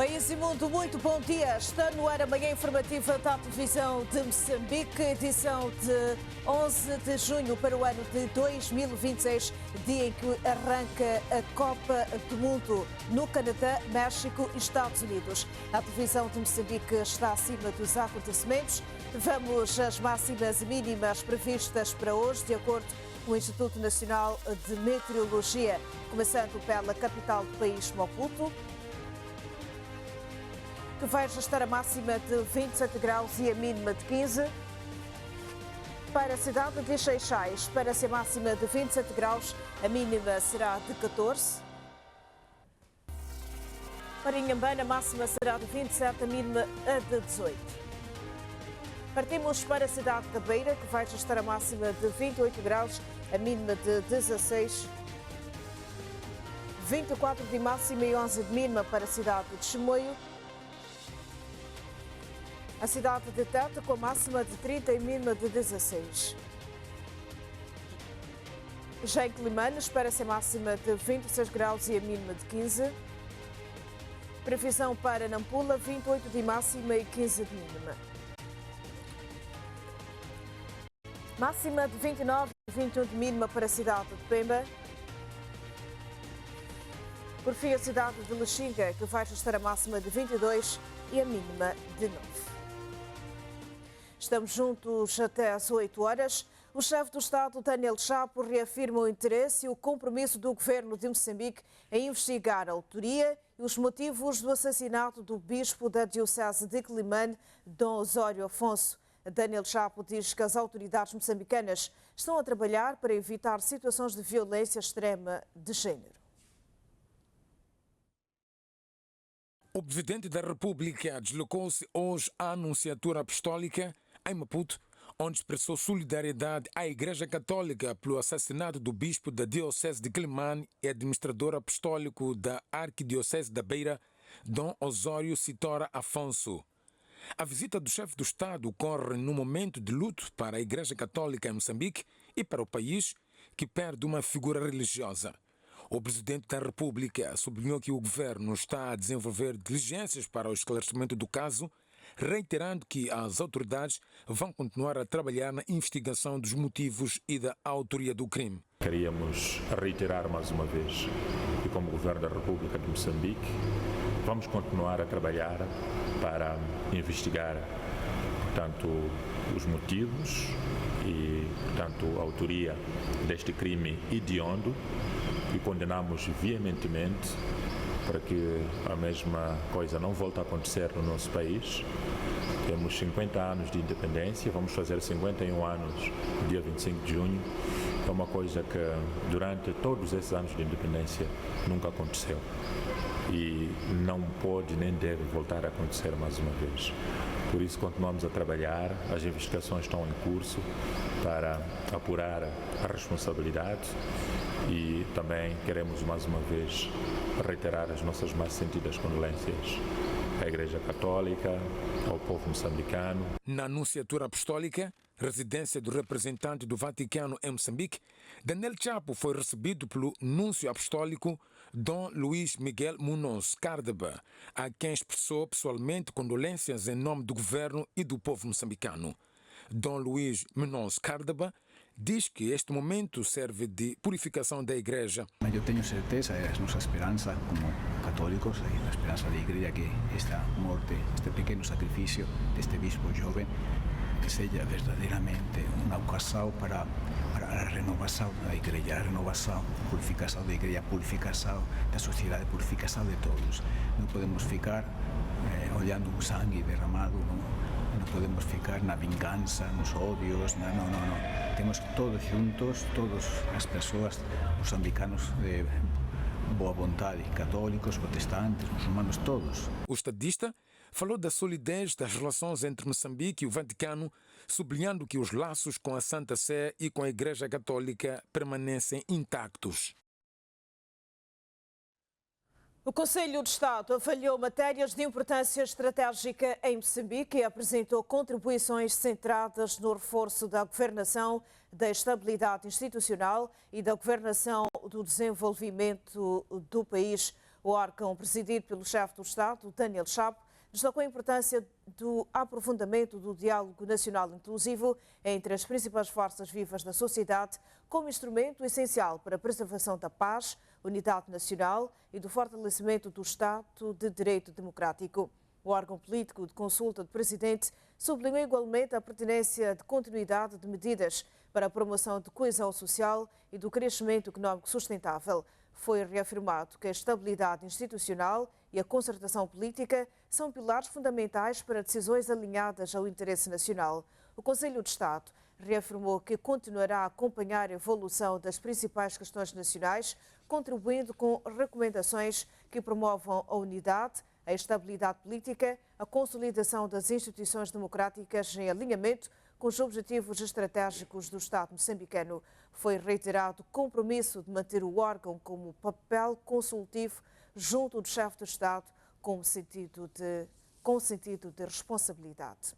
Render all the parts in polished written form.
País e mundo, muito bom dia. Está no ar a manhã informativa da televisão de Moçambique, edição de 11 de junho para o ano de 2026, dia em que arranca a Copa do Mundo no Canadá, México e Estados Unidos. A televisão de Moçambique está acima dos acontecimentos. Vamos às máximas e mínimas previstas para hoje, de acordo com o Instituto Nacional de Meteorologia, começando pela capital do país, Maputo, que vai registrar a máxima de 27 graus e a mínima de 15. Para a cidade de Seixais, espera-se a máxima de 27 graus, a mínima será de 14. Para Inhambane, a máxima será de 27, a mínima a de 18. Partimos para a cidade da Beira, que vai registrar a máxima de 28 graus, a mínima de 16. 24 de máxima e 11 de mínima para a cidade de Chimoio. A cidade de Tete com a máxima de 30 e mínima de 16. Já em Quelimane, espera-se a máxima de 26 graus e a mínima de 15. Previsão para Nampula, 28 de máxima e 15 de mínima. Máxima de 29 e 21 de mínima para a cidade de Pemba. Por fim, a cidade de Lexinga, que vai registrar a máxima de 22 e a mínima de 9. Estamos juntos até às 8 horas. O chefe do Estado, Daniel Chapo, reafirma o interesse e o compromisso do governo de Moçambique em investigar a autoria e os motivos do assassinato do bispo da Diocese de Quelimane, Dom Osório Afonso. Daniel Chapo diz que as autoridades moçambicanas estão a trabalhar para evitar situações de violência extrema de género. O Presidente da República deslocou-se hoje à Anunciatura Apostólica em Maputo, onde expressou solidariedade à Igreja Católica pelo assassinato do bispo da Diocese de Quelimane e administrador apostólico da Arquidiocese da Beira, Dom Osório Citora Afonso. A visita do chefe do Estado ocorre num momento de luto para a Igreja Católica em Moçambique e para o país, que perde uma figura religiosa. O Presidente da República sublinhou que o governo está a desenvolver diligências para o esclarecimento do caso, reiterando que as autoridades vão continuar a trabalhar na investigação dos motivos e da autoria do crime. Queríamos reiterar mais uma vez que, como Governo da República de Moçambique, vamos continuar a trabalhar para investigar, portanto, os motivos e, portanto, a autoria deste crime hediondo, e condenamos veementemente para que a mesma coisa não volte a acontecer no nosso país. Temos 50 anos de independência, vamos fazer 51 anos no dia 25 de junho. É uma coisa que durante todos esses anos de independência nunca aconteceu e não pode nem deve voltar a acontecer mais uma vez. Por isso continuamos a trabalhar, as investigações estão em curso para apurar a responsabilidade e também queremos mais uma vez reiterar as nossas mais sentidas condolências à Igreja Católica, ao povo moçambicano. Na Anunciatura Apostólica, residência do representante do Vaticano em Moçambique, Daniel Chapo foi recebido pelo Núncio Apostólico Dom Luís Miguel Munoz Cárdaba, a quem expressou pessoalmente condolências em nome do governo e do povo moçambicano. Dom Luís Munoz Cárdaba diz que este momento serve de purificação da Igreja. Eu tenho certeza, é a nossa esperança como católicos, e a esperança da Igreja que esta morte, este pequeno sacrifício deste bispo jovem, que seja verdadeiramente uma ocasião para a renovação da Igreja, a renovação, a purificação da Igreja, a purificação da sociedade, a purificação de todos. Não podemos ficar olhando o sangue derramado, não podemos ficar na vingança, nos ódios, não. Temos que todos juntos, todas as pessoas, moçambicanos de boa vontade, católicos, protestantes, muçulmanos, todos. O estadista falou da solidez das relações entre Moçambique e o Vaticano, sublinhando que os laços com a Santa Sé e com a Igreja Católica permanecem intactos. O Conselho de Estado avaliou matérias de importância estratégica em Moçambique e apresentou contribuições centradas no reforço da governação, da estabilidade institucional e da governação do desenvolvimento do país. O órgão, presidido pelo chefe do Estado, Daniel Chapo, destacou a importância do aprofundamento do diálogo nacional inclusivo entre as principais forças vivas da sociedade como instrumento essencial para a preservação da paz, unidade nacional e do fortalecimento do Estado de Direito Democrático. O órgão político de consulta do presidente sublinhou igualmente a pertinência de continuidade de medidas para a promoção de coesão social e do crescimento económico sustentável. Foi reafirmado que a estabilidade institucional e a concertação política são pilares fundamentais para decisões alinhadas ao interesse nacional. O Conselho de Estado reafirmou que continuará a acompanhar a evolução das principais questões nacionais, contribuindo com recomendações que promovam a unidade, a estabilidade política, a consolidação das instituições democráticas em alinhamento com os objetivos estratégicos do Estado moçambicano. Foi reiterado o compromisso de manter o órgão como papel consultivo junto do chefe do Estado com sentido de responsabilidade.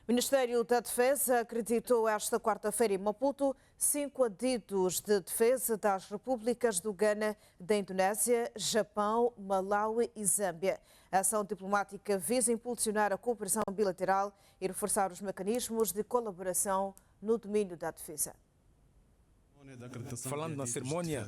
O Ministério da Defesa acreditou esta quarta-feira em Maputo 5 adidos de defesa das repúblicas do Ghana, da Indonésia, Japão, Malawi e Zâmbia. A ação diplomática visa impulsionar a cooperação bilateral e reforçar os mecanismos de colaboração no domínio da defesa. Falando na cerimônia,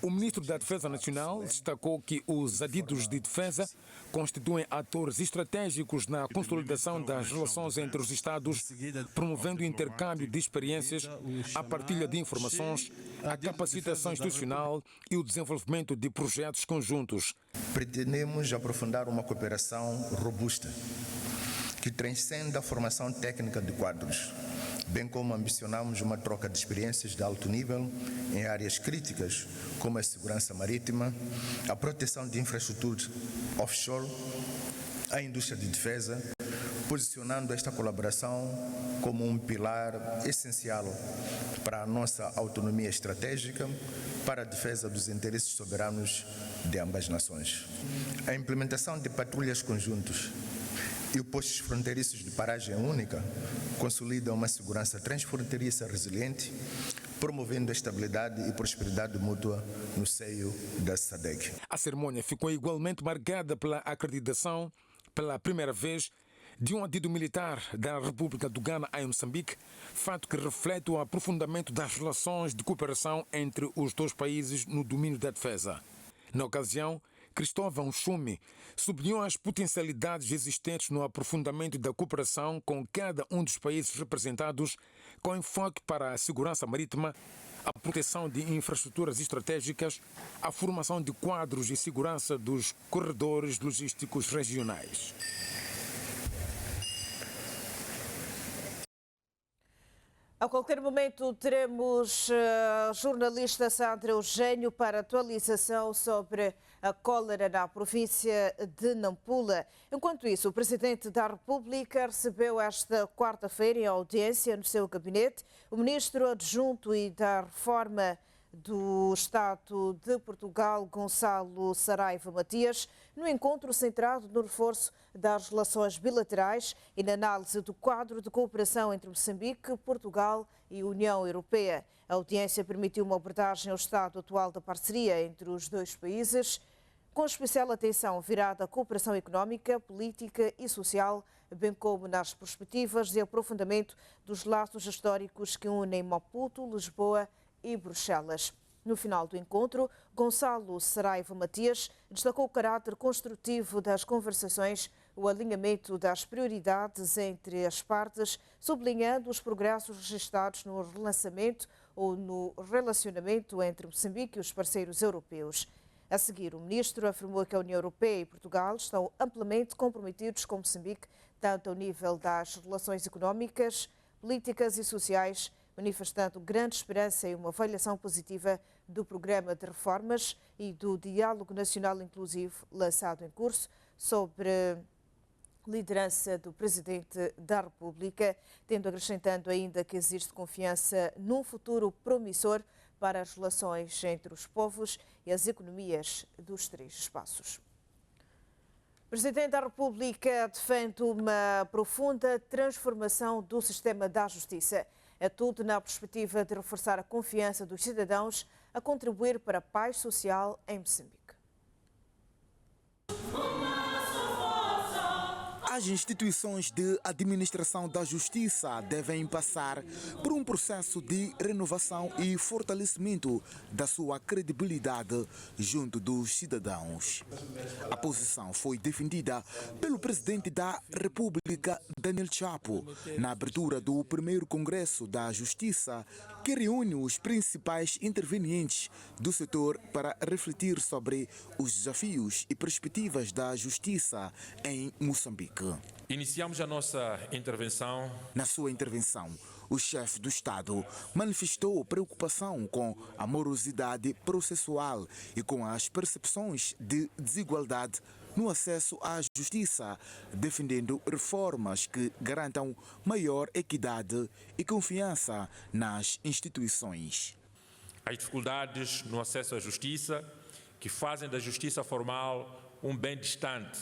o ministro da Defesa Nacional destacou que os adidos de defesa constituem atores estratégicos na consolidação das relações entre os Estados, promovendo o intercâmbio de experiências, a partilha de informações, a capacitação institucional e o desenvolvimento de projetos conjuntos. Pretendemos aprofundar uma cooperação robusta, que transcenda a formação técnica de quadros, bem como ambicionamos uma troca de experiências de alto nível em áreas críticas, como a segurança marítima, a proteção de infraestruturas offshore, a indústria de defesa, posicionando esta colaboração como um pilar essencial para a nossa autonomia estratégica, para a defesa dos interesses soberanos de ambas as nações. A implementação de patrulhas conjuntas e os postos fronteiriços de paragem única consolidam uma segurança transfronteiriça resiliente, promovendo a estabilidade e prosperidade mútua no seio da SADC. A cerimônia ficou igualmente marcada pela acreditação, pela primeira vez, de um adido militar da República do Ghana em Moçambique, fato que reflete o aprofundamento das relações de cooperação entre os dois países no domínio da defesa. Na ocasião, Cristóvão Chume sublinhou as potencialidades existentes no aprofundamento da cooperação com cada um dos países representados, com enfoque para a segurança marítima, a proteção de infraestruturas estratégicas, a formação de quadros e segurança dos corredores logísticos regionais. A qualquer momento teremos a jornalista Sandra Eugênio para atualização sobre a cólera na província de Nampula. Enquanto isso, o Presidente da República recebeu esta quarta-feira em audiência no seu gabinete o Ministro Adjunto e da Reforma do Estado de Portugal, Gonçalo Saraiva Matias, no encontro centrado no reforço das relações bilaterais e na análise do quadro de cooperação entre Moçambique, Portugal e União Europeia. A audiência permitiu uma abordagem ao estado atual da parceria entre os dois países, com especial atenção virada à cooperação económica, política e social, bem como nas perspectivas de aprofundamento dos laços históricos que unem Maputo, Lisboa e Bruxelas. No final do encontro, Gonçalo Saraiva Matias destacou o caráter construtivo das conversações, o alinhamento das prioridades entre as partes, sublinhando os progressos registrados no relançamento ou no relacionamento entre Moçambique e os parceiros europeus. A seguir, o ministro afirmou que a União Europeia e Portugal estão amplamente comprometidos com Moçambique, tanto ao nível das relações económicas, políticas e sociais, manifestando grande esperança em uma avaliação positiva do programa de reformas e do diálogo nacional inclusivo lançado em curso, sobre liderança do Presidente da República, tendo acrescentando ainda que existe confiança num futuro promissor para as relações entre os povos e as economias dos três espaços. O Presidente da República defende uma profunda transformação do sistema da justiça. É tudo na perspectiva de reforçar a confiança dos cidadãos a contribuir para a paz social em Moçambique. As instituições de administração da justiça devem passar por um processo de renovação e fortalecimento da sua credibilidade junto dos cidadãos. A posição foi defendida pelo presidente da República, Daniel Chapo, na abertura do primeiro Congresso da Justiça, que reúne os principais intervenientes do setor para refletir sobre os desafios e perspectivas da justiça em Moçambique. Iniciamos a nossa intervenção. Na sua intervenção, o chefe do Estado manifestou preocupação com a morosidade processual e com as percepções de desigualdade no acesso à justiça, defendendo reformas que garantam maior equidade e confiança nas instituições. As dificuldades no acesso à justiça, que fazem da justiça formal um bem distante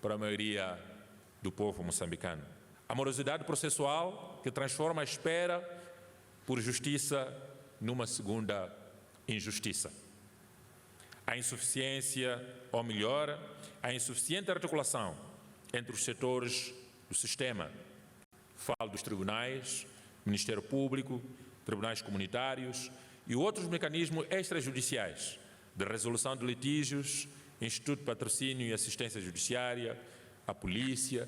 para a maioria do povo moçambicano. A morosidade processual, que transforma a espera por justiça numa segunda injustiça. A insuficiência, ou melhor, a insuficiente articulação entre os setores do sistema. Falo dos tribunais, Ministério Público, tribunais comunitários e outros mecanismos extrajudiciais de resolução de litígios, Instituto de Patrocínio e Assistência Judiciária, a Polícia,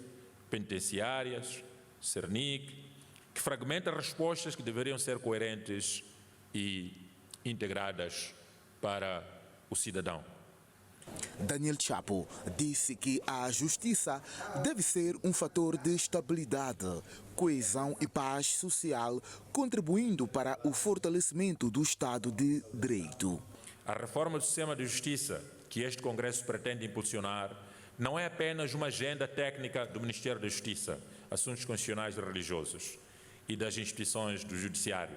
penitenciárias, Cernic, que fragmenta respostas que deveriam ser coerentes e integradas para o cidadão. Daniel Chapo disse que a justiça deve ser um fator de estabilidade, coesão e paz social, contribuindo para o fortalecimento do Estado de Direito. A reforma do sistema de justiça que este Congresso pretende impulsionar não é apenas uma agenda técnica do Ministério da Justiça, Assuntos Constitucionais e Religiosos e das instituições do Judiciário.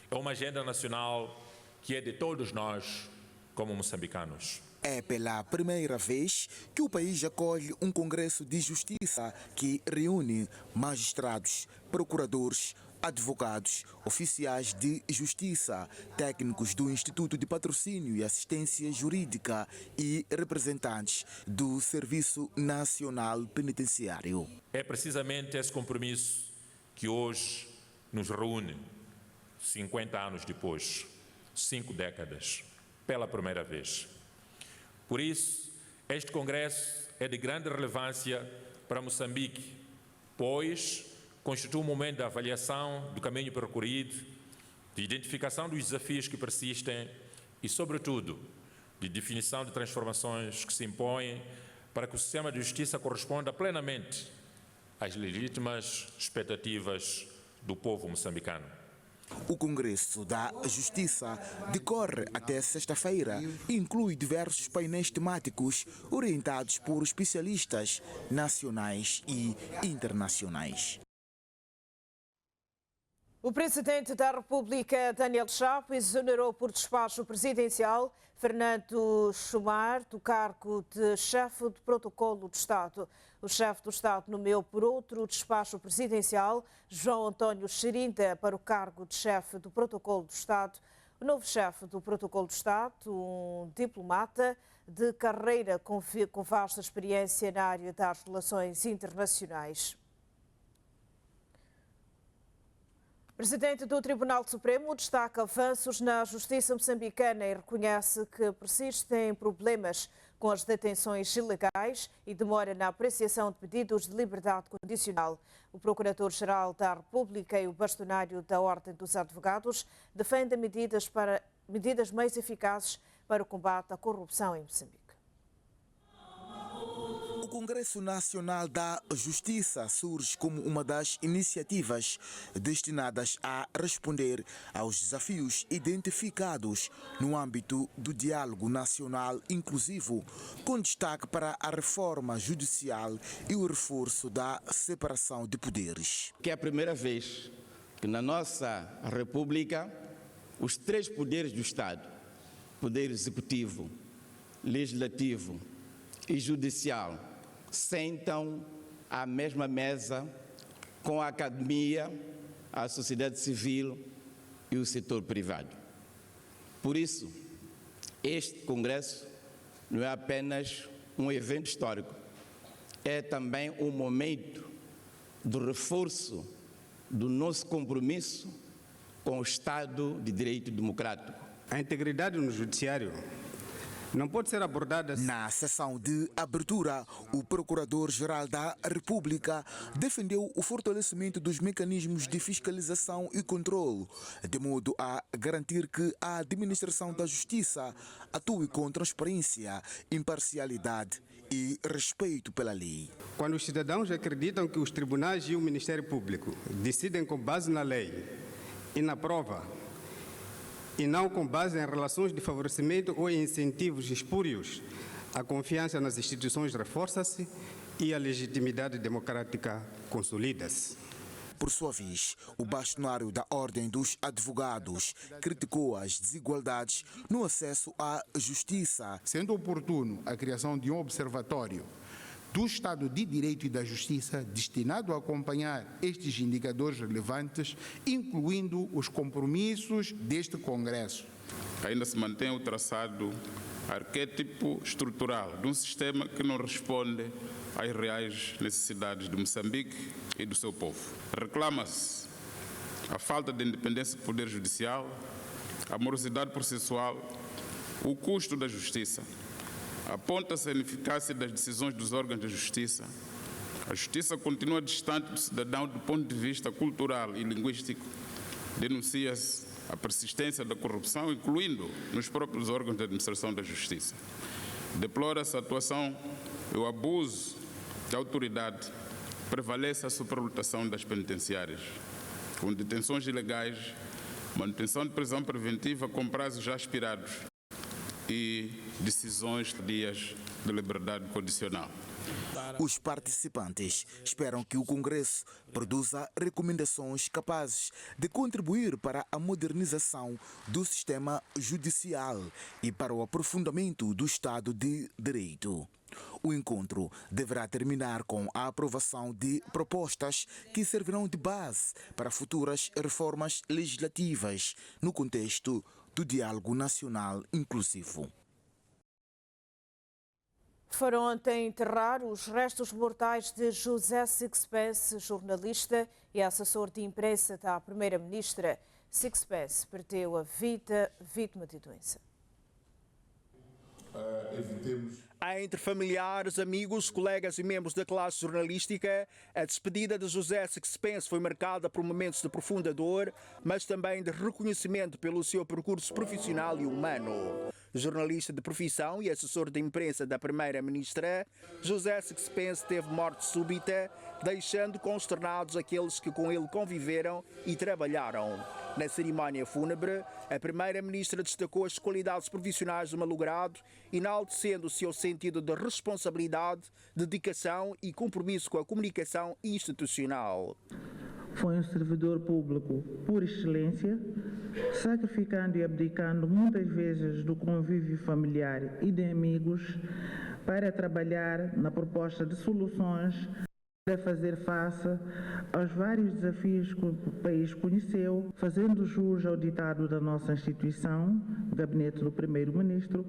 É uma agenda nacional que é de todos nós, como moçambicanos. É pela primeira vez que o país acolhe um Congresso de Justiça que reúne magistrados, procuradores, advogados, oficiais de justiça, técnicos do Instituto de Patrocínio e Assistência Jurídica e representantes do Serviço Nacional Penitenciário. É precisamente esse compromisso que hoje nos reúne, 50 anos depois, 5 décadas, pela primeira vez. Por isso, este Congresso é de grande relevância para Moçambique, pois constitui um momento de avaliação do caminho percorrido, de identificação dos desafios que persistem e, sobretudo, de definição de transformações que se impõem para que o sistema de justiça corresponda plenamente às legítimas expectativas do povo moçambicano. O Congresso da Justiça decorre até sexta-feira e inclui diversos painéis temáticos orientados por especialistas nacionais e internacionais. O presidente da República, Daniel Chapo, exonerou por despacho presidencial Fernando Chumar do cargo de chefe de protocolo do Estado. O chefe do Estado nomeou por outro despacho presidencial João António Xerinda para o cargo de chefe do protocolo do Estado. O novo chefe do protocolo do Estado, um diplomata de carreira com vasta experiência na área das relações internacionais. O presidente do Tribunal Supremo destaca avanços na justiça moçambicana e reconhece que persistem problemas com as detenções ilegais e demora na apreciação de pedidos de liberdade condicional. O Procurador-Geral da República e o bastonário da Ordem dos Advogados defendem medidas mais eficazes para o combate à corrupção em Moçambique. O Congresso Nacional da Justiça surge como uma das iniciativas destinadas a responder aos desafios identificados no âmbito do diálogo nacional inclusivo, com destaque para a reforma judicial e o reforço da separação de poderes. Que é a primeira vez que na nossa República os 3 poderes do Estado, poder executivo, legislativo e judicial, sentam à mesma mesa com a academia, a sociedade civil e o setor privado. Por isso, este Congresso não é apenas um evento histórico, é também um momento do reforço do nosso compromisso com o Estado de Direito Democrático. A integridade no judiciário não pode ser abordada. Na sessão de abertura, o Procurador-Geral da República defendeu o fortalecimento dos mecanismos de fiscalização e controle, de modo a garantir que a administração da Justiça atue com transparência, imparcialidade e respeito pela lei. Quando os cidadãos acreditam que os tribunais e o Ministério Público decidem com base na lei e na prova, e não com base em relações de favorecimento ou incentivos espúrios, a confiança nas instituições reforça-se e a legitimidade democrática consolida-se. Por sua vez, o bastonário da Ordem dos Advogados criticou as desigualdades no acesso à justiça. Sendo oportuno a criação de um observatório do Estado de Direito e da Justiça destinado a acompanhar estes indicadores relevantes, incluindo os compromissos deste Congresso. Ainda se mantém o traçado arquétipo estrutural de um sistema que não responde às reais necessidades de Moçambique e do seu povo. Reclama-se a falta de independência do Poder Judicial, a morosidade processual, o custo da justiça. Aponta-se a ineficácia das decisões dos órgãos da justiça. A justiça continua distante do cidadão do ponto de vista cultural e linguístico. Denuncia-se a persistência da corrupção, incluindo nos próprios órgãos de administração da justiça. Deplora-se a atuação e o abuso de autoridade. Prevalece a superlotação das penitenciárias, com detenções ilegais, manutenção de prisão preventiva com prazos já expirados e decisões de dias de liberdade condicional. Os participantes esperam que o Congresso produza recomendações capazes de contribuir para a modernização do sistema judicial e para o aprofundamento do Estado de Direito. O encontro deverá terminar com a aprovação de propostas que servirão de base para futuras reformas legislativas no contexto do diálogo nacional inclusivo. Foram ontem enterrar os restos mortais de José Sixpence, jornalista e assessor de imprensa da Primeira-Ministra. Sixpence perdeu a vida vítima de doença. Entre familiares, amigos, colegas e membros da classe jornalística, a despedida de José Sixpence foi marcada por momentos de profunda dor, mas também de reconhecimento pelo seu percurso profissional e humano. Jornalista de profissão e assessor de imprensa da Primeira-Ministra, José Sixpence teve morte súbita, deixando consternados aqueles que com ele conviveram e trabalharam. Na cerimónia fúnebre, a Primeira-Ministra destacou as qualidades profissionais do malogrado, enaltecendo o seu sentido de responsabilidade, dedicação e compromisso com a comunicação institucional. Foi um servidor público por excelência, sacrificando e abdicando muitas vezes do convívio familiar e de amigos para trabalhar na proposta de soluções para fazer face aos vários desafios que o país conheceu, fazendo jus ao ditado da nossa instituição, Gabinete do Primeiro-Ministro,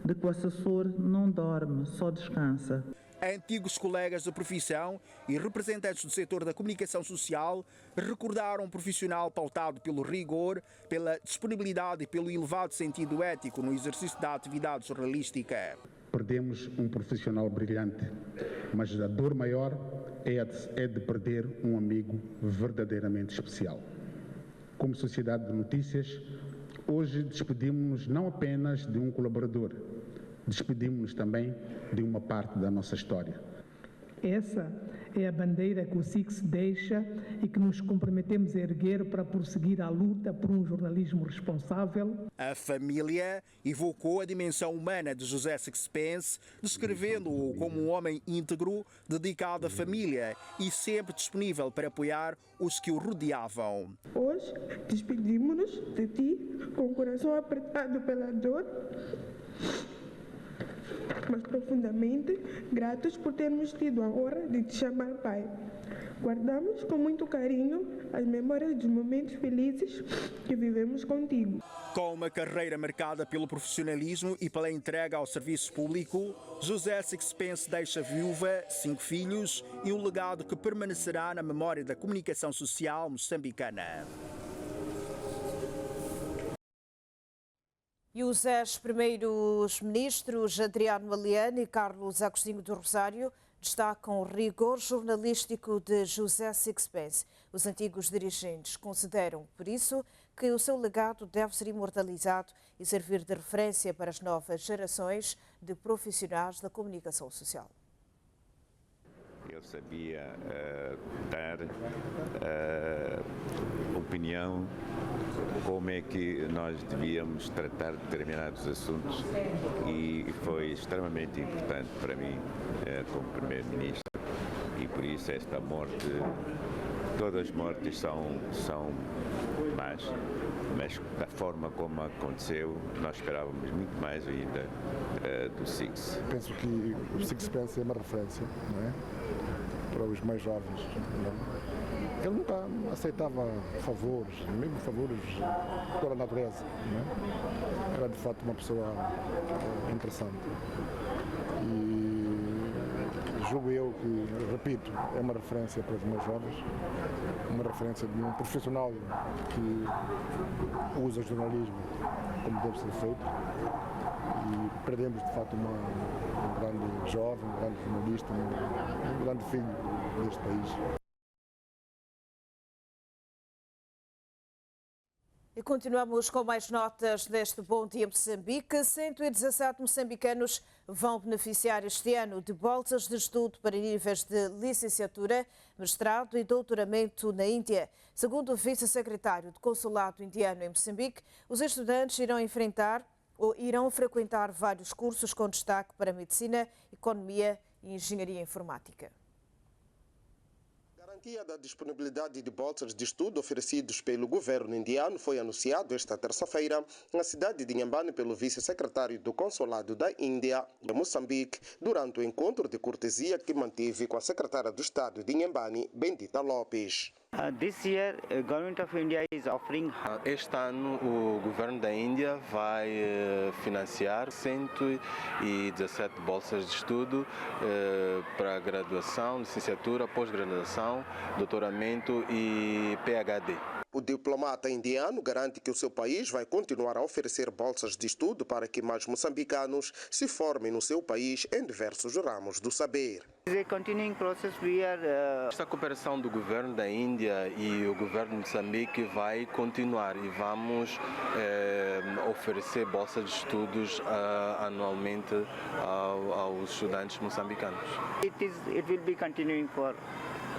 de que o assessor não dorme, só descansa. Antigos colegas de profissão e representantes do setor da comunicação social recordaram um profissional pautado pelo rigor, pela disponibilidade e pelo elevado sentido ético no exercício da atividade jornalística. Perdemos um profissional brilhante, mas a dor maior é de perder um amigo verdadeiramente especial. Como Sociedade de Notícias, hoje despedimos-nos não apenas de um colaborador, despedimos-nos também de uma parte da nossa história. Essa é a bandeira que o SIX deixa e que nos comprometemos a erguer para prosseguir a luta por um jornalismo responsável. A família evocou a dimensão humana de José Sixpence, descrevendo-o como um homem íntegro, dedicado à família e sempre disponível para apoiar os que o rodeavam. Hoje despedimos-nos de ti com o coração apertado pela dor mas profundamente gratos por termos tido a honra de te chamar pai. Guardamos com muito carinho as memórias dos momentos felizes que vivemos contigo. Com uma carreira marcada pelo profissionalismo e pela entrega ao serviço público, José Sixpence deixa viúva, 5 filhos e um legado que permanecerá na memória da comunicação social moçambicana. E os ex-primeiros ministros Adriano Maliani e Carlos Agostinho do Rosário destacam o rigor jornalístico de José Sixpence. Os antigos dirigentes consideram, por isso, que o seu legado deve ser imortalizado e servir de referência para as novas gerações de profissionais da comunicação social. Ele sabia dar opinião, como é que nós devíamos tratar determinados assuntos, e foi extremamente importante para mim como primeiro-ministro, e por isso esta morte, todas as mortes são más, mas da forma como aconteceu, nós esperávamos muito mais ainda do Six. Penso que o Sixpence é uma referência, não é? Para os mais jovens. Não? Ele nunca aceitava favores, mesmo favores pela natureza. Não é? Era de fato uma pessoa interessante. E julgo eu que, repito, é uma referência para os mais jovens, uma referência de um profissional que usa o jornalismo como deve ser feito. E perdemos de fato um grande jovem, um grande jornalista, um grande filho deste país. E continuamos com mais notas deste Bom Dia Moçambique. 117 moçambicanos vão beneficiar este ano de bolsas de estudo para níveis de licenciatura, mestrado e doutoramento na Índia. Segundo o vice-secretário do Consulado Indiano em Moçambique, os estudantes irão frequentar vários cursos com destaque para Medicina, Economia e Engenharia Informática. A garantia da disponibilidade de bolsas de estudo oferecidos pelo governo indiano foi anunciado esta terça-feira na cidade de Inhambane pelo vice-secretário do Consulado da Índia em Moçambique durante o encontro de cortesia que manteve com a secretária do Estado de Inhambane, Bendita Lopes. Este ano o governo da Índia vai financiar 117 bolsas de estudo para graduação, licenciatura, pós-graduação, doutoramento e PhD. O diplomata indiano garante que o seu país vai continuar a oferecer bolsas de estudo para que mais moçambicanos se formem no seu país em diversos ramos do saber. Esta cooperação do governo da Índia e o governo de Moçambique vai continuar e vamos oferecer bolsas de estudos anualmente aos estudantes moçambicanos. It will be continuing for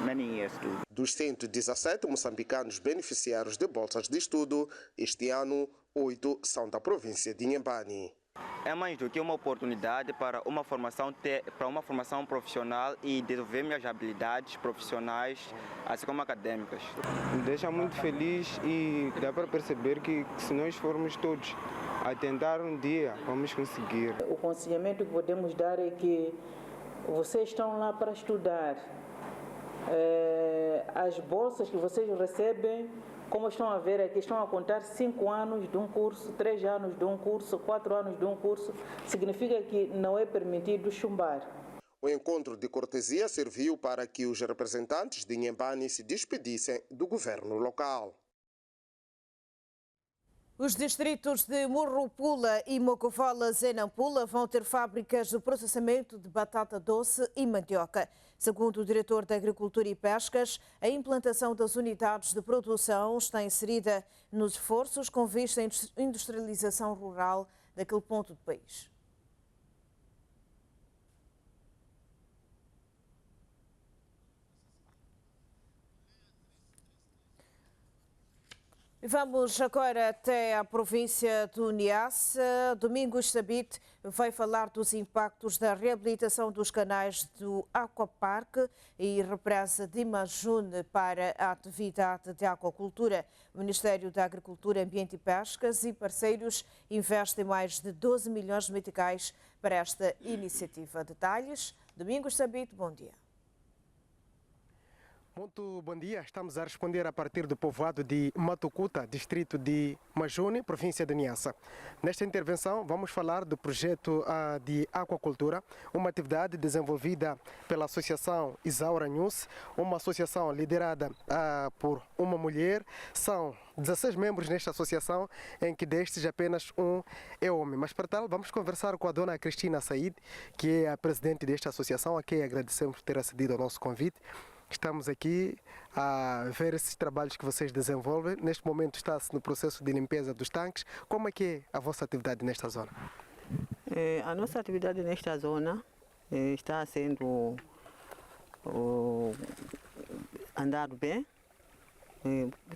many years too. Dos 117 moçambicanos beneficiários de bolsas de estudo, este ano 8 são da província de Inhambane. É mais do que uma oportunidade para uma formação profissional e desenvolver minhas habilidades profissionais, assim como acadêmicas. Me deixa muito feliz e dá para perceber que se nós formos todos a tentar um dia, vamos conseguir. O aconselhamento que podemos dar é que vocês estão lá para estudar. As bolsas que vocês recebem, como estão a ver aqui, estão a contar 5 anos de um curso, 3 anos de um curso, 4 anos de um curso, significa que não é permitido chumbar. O encontro de cortesia serviu para que os representantes de Inhambane se despedissem do governo local. Os distritos de Murrupula e Mocovolas, em Nampula, vão ter fábricas de processamento de batata doce e mandioca. Segundo o diretor da Agricultura e Pescas, a implantação das unidades de produção está inserida nos esforços com vista à industrialização rural daquele ponto do país. Vamos agora até a província do Niassa. Domingos Sabit vai falar dos impactos da reabilitação dos canais do Aquaparque e represa de Imajune para a atividade de aquacultura. O Ministério da Agricultura, Ambiente e Pescas e parceiros investem mais de 12 milhões de meticais para esta iniciativa. Detalhes, Domingos Sabit, bom dia. Muito bom dia, estamos a responder a partir do povoado de Matucuta, distrito de Majune, província de Niassa. Nesta intervenção vamos falar do projeto de aquacultura, uma atividade desenvolvida pela Associação Isaura News, uma associação liderada por uma mulher. São 16 membros nesta associação, em que destes apenas um é homem. Mas para tal, vamos conversar com a dona Cristina Said, que é a presidente desta associação, a quem agradecemos por ter acedido ao nosso convite. Estamos aqui a ver esses trabalhos que vocês desenvolvem. Neste momento está-se no processo de limpeza dos tanques. Como é que é a vossa atividade nesta zona? A nossa atividade nesta zona está sendo andado bem.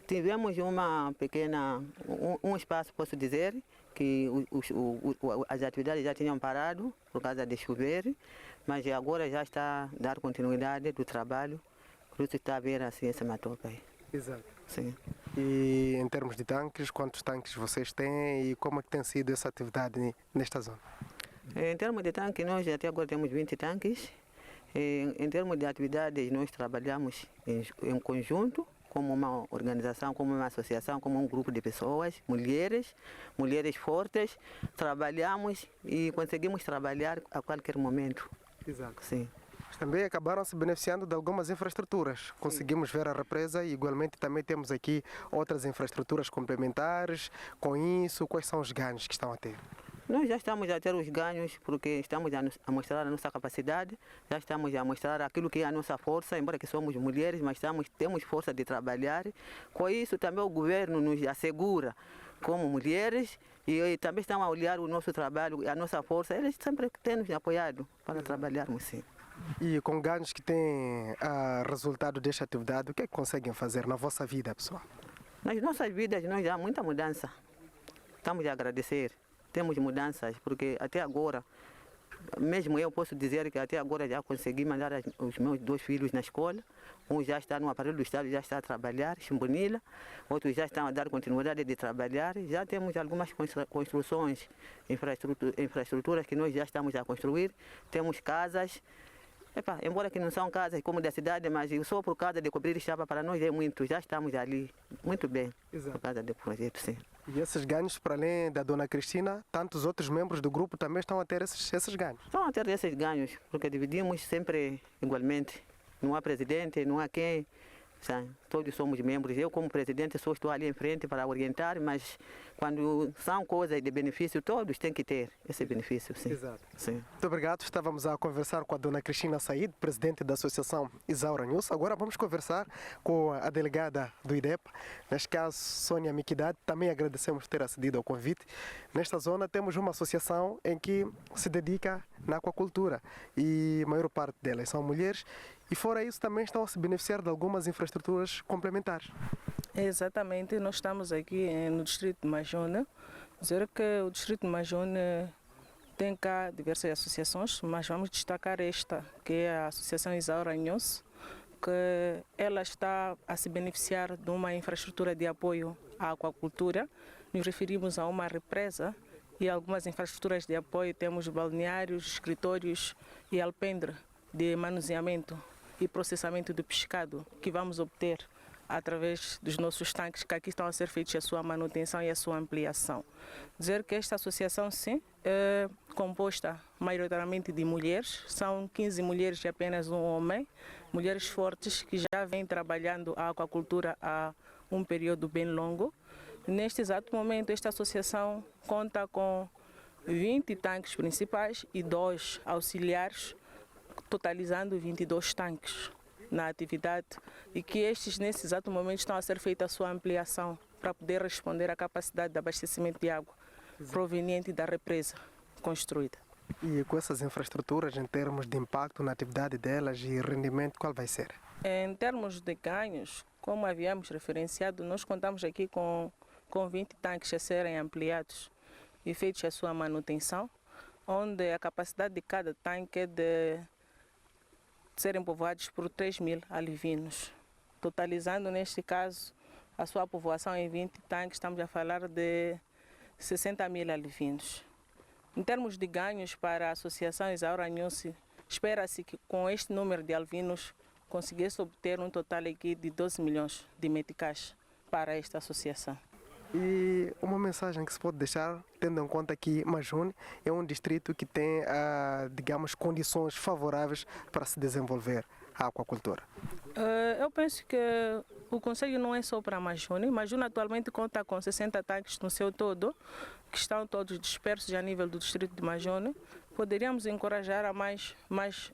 Tivemos uma pequena, um espaço, posso dizer, que as atividades já tinham parado por causa de chover, mas agora já está a dar continuidade do trabalho. Por isso está a ver assim essa matoca aí. Exato. Sim. E em termos de tanques, quantos tanques vocês têm e como é que tem sido essa atividade nesta zona? Em termos de tanques, nós até agora temos 20 tanques. Em termos de atividades, nós trabalhamos em conjunto, como uma organização, como uma associação, como um grupo de pessoas, mulheres fortes. Trabalhamos e conseguimos trabalhar a qualquer momento. Exato. Sim. Também acabaram se beneficiando de algumas infraestruturas. Conseguimos ver a represa e igualmente também temos aqui outras infraestruturas complementares. Com isso, quais são os ganhos que estão a ter? Nós já estamos a ter os ganhos porque estamos a mostrar a nossa capacidade, já estamos a mostrar aquilo que é a nossa força, embora que somos mulheres, mas temos força de trabalhar. Com isso também o governo nos assegura como mulheres e também estão a olhar o nosso trabalho, a nossa força. Eles sempre têm nos apoiado para trabalharmos sim. E com ganhos que têm resultado desta atividade, o que é que conseguem fazer na vossa vida, pessoal? Nas nossas vidas, nós há muita mudança. Estamos a agradecer. Temos mudanças, porque até agora, mesmo eu posso dizer que até agora já consegui mandar os meus 2 filhos na escola. Um já está no aparelho do Estado, já está a trabalhar, Chimbonila. Outros já estão a dar continuidade de trabalhar. Já temos algumas construções, infraestruturas que nós já estamos a construir. Temos casas. Embora que não são casas como da cidade, mas só por causa de cobrir estava para nós é muito. Já estamos ali muito bem. Exato. Por causa do projeto, sim. E esses ganhos, para além da dona Cristina, tantos outros membros do grupo também estão a ter esses ganhos? Estão a ter esses ganhos, porque dividimos sempre igualmente. Não há presidente, não há quem. Sabe? Todos somos membros. Eu, como presidente, só estou ali em frente para orientar, mas quando são coisas de benefício, todos têm que ter esse benefício. Sim. Exato. Sim. Muito obrigado. Estávamos a conversar com a dona Cristina Said, presidente da Associação Isaura News. Agora vamos conversar com a delegada do IDEP, neste caso, Sônia Miquidade. Também agradecemos por ter acedido ao convite. Nesta zona temos uma associação em que se dedica na aquacultura e a maior parte delas são mulheres. E fora isso também estão a se beneficiar de algumas infraestruturas complementares. Exatamente, nós estamos aqui no distrito de Majune. Dizer que o distrito de Majune tem cá diversas associações, mas vamos destacar esta, que é a Associação Isaura News, que ela está a se beneficiar de uma infraestrutura de apoio à aquacultura. Nos referimos a uma represa e algumas infraestruturas de apoio. Temos balneários, escritórios e alpendre de manuseamento e processamento do pescado que vamos obter através dos nossos tanques que aqui estão a ser feitos a sua manutenção e a sua ampliação. Dizer que esta associação, sim, é composta maioritariamente de mulheres, são 15 mulheres e apenas um homem, mulheres fortes que já vêm trabalhando a aquacultura há um período bem longo. Neste exato momento, esta associação conta com 20 tanques principais e 2 auxiliares, totalizando 22 tanques na atividade e que estes, nesse exato momento, estão a ser feita a sua ampliação para poder responder à capacidade de abastecimento de água proveniente da represa construída. E com essas infraestruturas, em termos de impacto na atividade delas e rendimento, qual vai ser? Em termos de ganhos, como havíamos referenciado, nós contamos aqui com 20 tanques a serem ampliados e feitos a sua manutenção, onde a capacidade de cada tanque é de serem povoados por 3.000 alivinos. Totalizando, neste caso, a sua povoação em 20 tanques, estamos a falar de 60.000 alivinos. Em termos de ganhos para a Associação Isaura Nhusi, espera-se que com este número de alvinos conseguisse obter um total aqui de 12 milhões de meticais para esta associação. E uma mensagem que se pode deixar, tendo em conta que Majune é um distrito que tem, digamos, condições favoráveis para se desenvolver a aquacultura. Eu penso que o conselho não é só para Majune. Majune atualmente conta com 60 tanques no seu todo, que estão todos dispersos a nível do distrito de Majune. Poderíamos encorajar a mais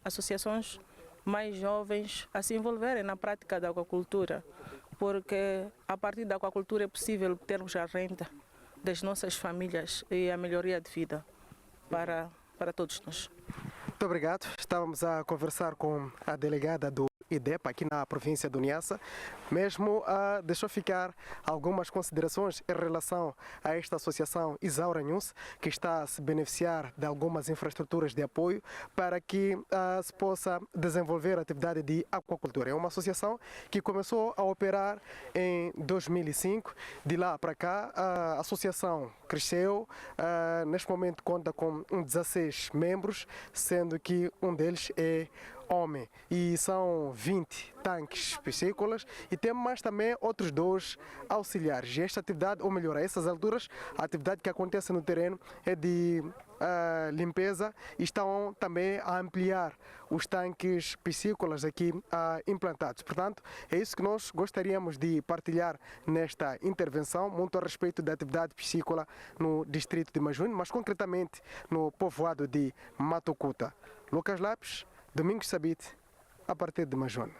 associações mais jovens a se envolverem na prática da aquacultura, porque a partir da aquacultura é possível termos a renda das nossas famílias e a melhoria de vida para todos nós. Muito obrigado. Estávamos a conversar com a delegada do IDEPA aqui na província do Niassa. Mesmo deixou ficar algumas considerações em relação a esta associação Isaura Nhusi, que está a se beneficiar de algumas infraestruturas de apoio para que se possa desenvolver a atividade de aquacultura. É uma associação que começou a operar em 2005. De lá para cá, a associação cresceu. Neste momento conta com 16 membros, sendo que um deles é homem, e são 20 tanques piscícolas e temos mais também outros 2 auxiliares. E esta atividade, ou melhor, a essas alturas, a atividade que acontece no terreno é de limpeza e estão também a ampliar os tanques piscícolas aqui implantados. Portanto, é isso que nós gostaríamos de partilhar nesta intervenção, muito a respeito da atividade piscícola no distrito de Majune, mas concretamente no povoado de Matucuta. Lucas Lopes, Domingos Sabite, a partir de Majune.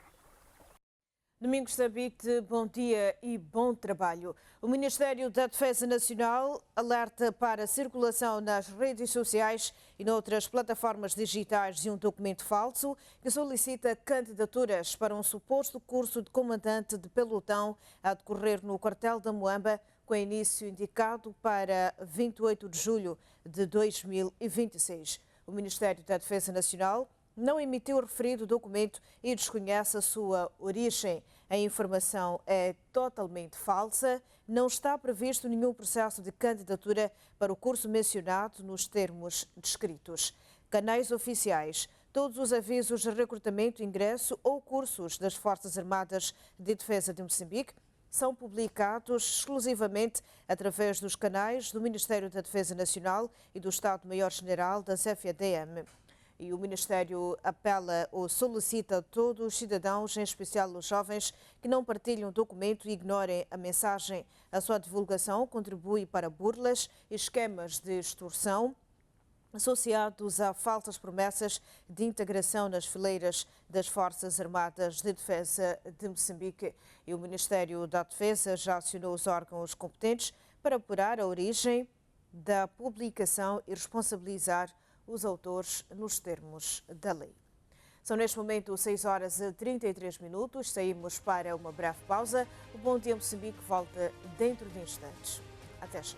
Domingos Sabite, bom dia e bom trabalho. O Ministério da Defesa Nacional alerta para a circulação nas redes sociais e noutras plataformas digitais de um documento falso que solicita candidaturas para um suposto curso de comandante de pelotão a decorrer no quartel da Moamba, com início indicado para 28 de julho de 2026. O Ministério da Defesa Nacional não emitiu o referido documento e desconhece a sua origem. A informação é totalmente falsa. Não está previsto nenhum processo de candidatura para o curso mencionado nos termos descritos. Canais oficiais. Todos os avisos de recrutamento, ingresso ou cursos das Forças Armadas de Defesa de Moçambique são publicados exclusivamente através dos canais do Ministério da Defesa Nacional e do Estado-Maior-General das FADM. E o Ministério apela ou solicita a todos os cidadãos, em especial os jovens, que não partilhem o documento e ignorem a mensagem. A sua divulgação contribui para burlas e esquemas de extorsão associados a falsas promessas de integração nas fileiras das Forças Armadas de Defesa de Moçambique. E o Ministério da Defesa já acionou os órgãos competentes para apurar a origem da publicação e responsabilizar os autores nos termos da lei. São neste momento 6h33. Saímos para uma breve pausa. O Bom Dia Moçambique volta dentro de instantes. Até já.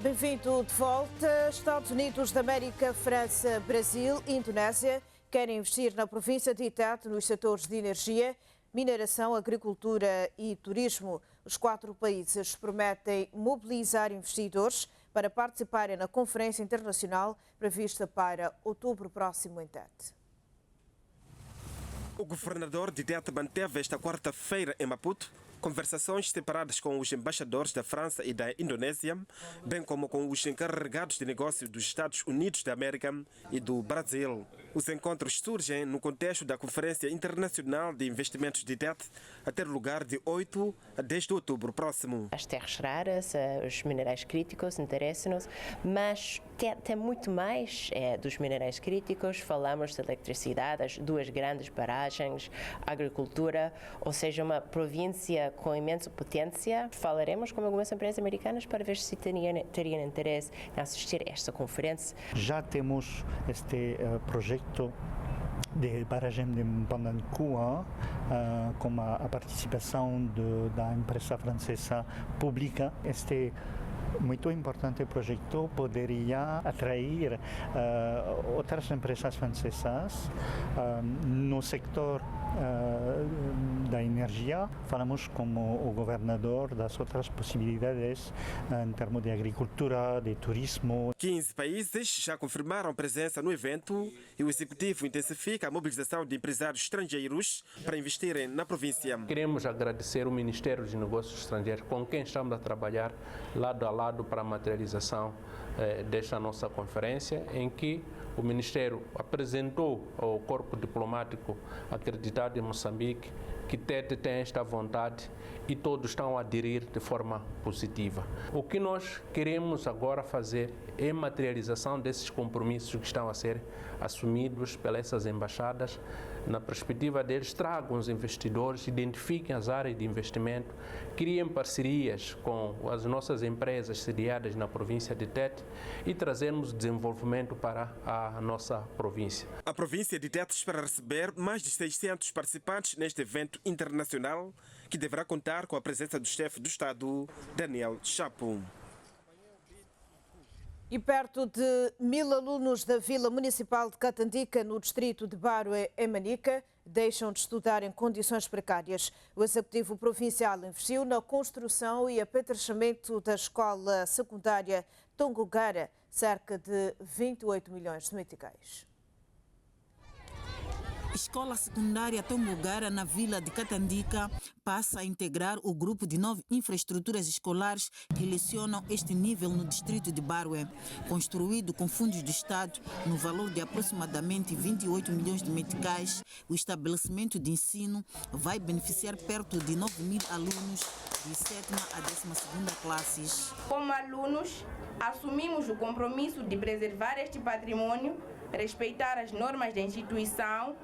Bem-vindo de volta. Estados Unidos da América, França, Brasil e Indonésia querem investir na província de Itata nos setores de energia, mineração, agricultura e turismo. Os 4 países prometem mobilizar investidores para participarem na conferência internacional prevista para outubro próximo em Tete. O governador de Tete manteve esta quarta-feira em Maputo conversações separadas com os embaixadores da França e da Indonésia, bem como com os encarregados de negócios dos Estados Unidos da América e do Brasil. Os encontros surgem no contexto da Conferência Internacional de Investimentos de TET, a ter lugar de 8 a 10 de outubro próximo. As terras raras, os minerais críticos interessam-nos, mas tem muito mais dos minerais críticos. Falamos de eletricidade, as duas grandes barragens, agricultura, ou seja, uma província com imensa potência. Falaremos com algumas empresas americanas para ver se teriam interesse em assistir a esta conferência. Já temos este projeto de barragem de Mbanancoa, com a participação da empresa francesa pública. Este muito importante projeto poderia atrair outras empresas francesas no sector da energia. Falamos com o governador das outras possibilidades em termos de agricultura, de turismo. 15 países já confirmaram presença no evento e o executivo intensifica a mobilização de empresários estrangeiros para investirem na província. Queremos agradecer o Ministério dos Negócios Estrangeiros, com quem estamos a trabalhar lado a lado para a materialização desta nossa conferência, em que o Ministério apresentou ao corpo diplomático acreditado em Moçambique que TET tem esta vontade e todos estão a aderir de forma positiva. O que nós queremos agora fazer é a materialização desses compromissos que estão a ser assumidos pelas embaixadas. Na perspectiva deles, tragam os investidores, identifiquem as áreas de investimento, criem parcerias com as nossas empresas sediadas na província de Tete e trazermos desenvolvimento para a nossa província. A província de Tete espera receber mais de 600 participantes neste evento internacional, que deverá contar com a presença do chefe do Estado, Daniel Chapo. E perto de 1000 alunos da Vila Municipal de Catandica, no distrito de Barué, em Manica, deixam de estudar em condições precárias. O Executivo Provincial investiu na construção e apetrechamento da escola secundária Tongogara, cerca de 28 milhões de meticais. Escola Secundária Tongogara, na Vila de Catandica, passa a integrar o grupo de 9 infraestruturas escolares que lecionam este nível no distrito de Barué. Construído com fundos do Estado no valor de aproximadamente 28 milhões de meticais, o estabelecimento de ensino vai beneficiar perto de 9.000 alunos de 7ª a 12ª classes. Como alunos, assumimos o compromisso de preservar este patrimônio, respeitar as normas da instituição,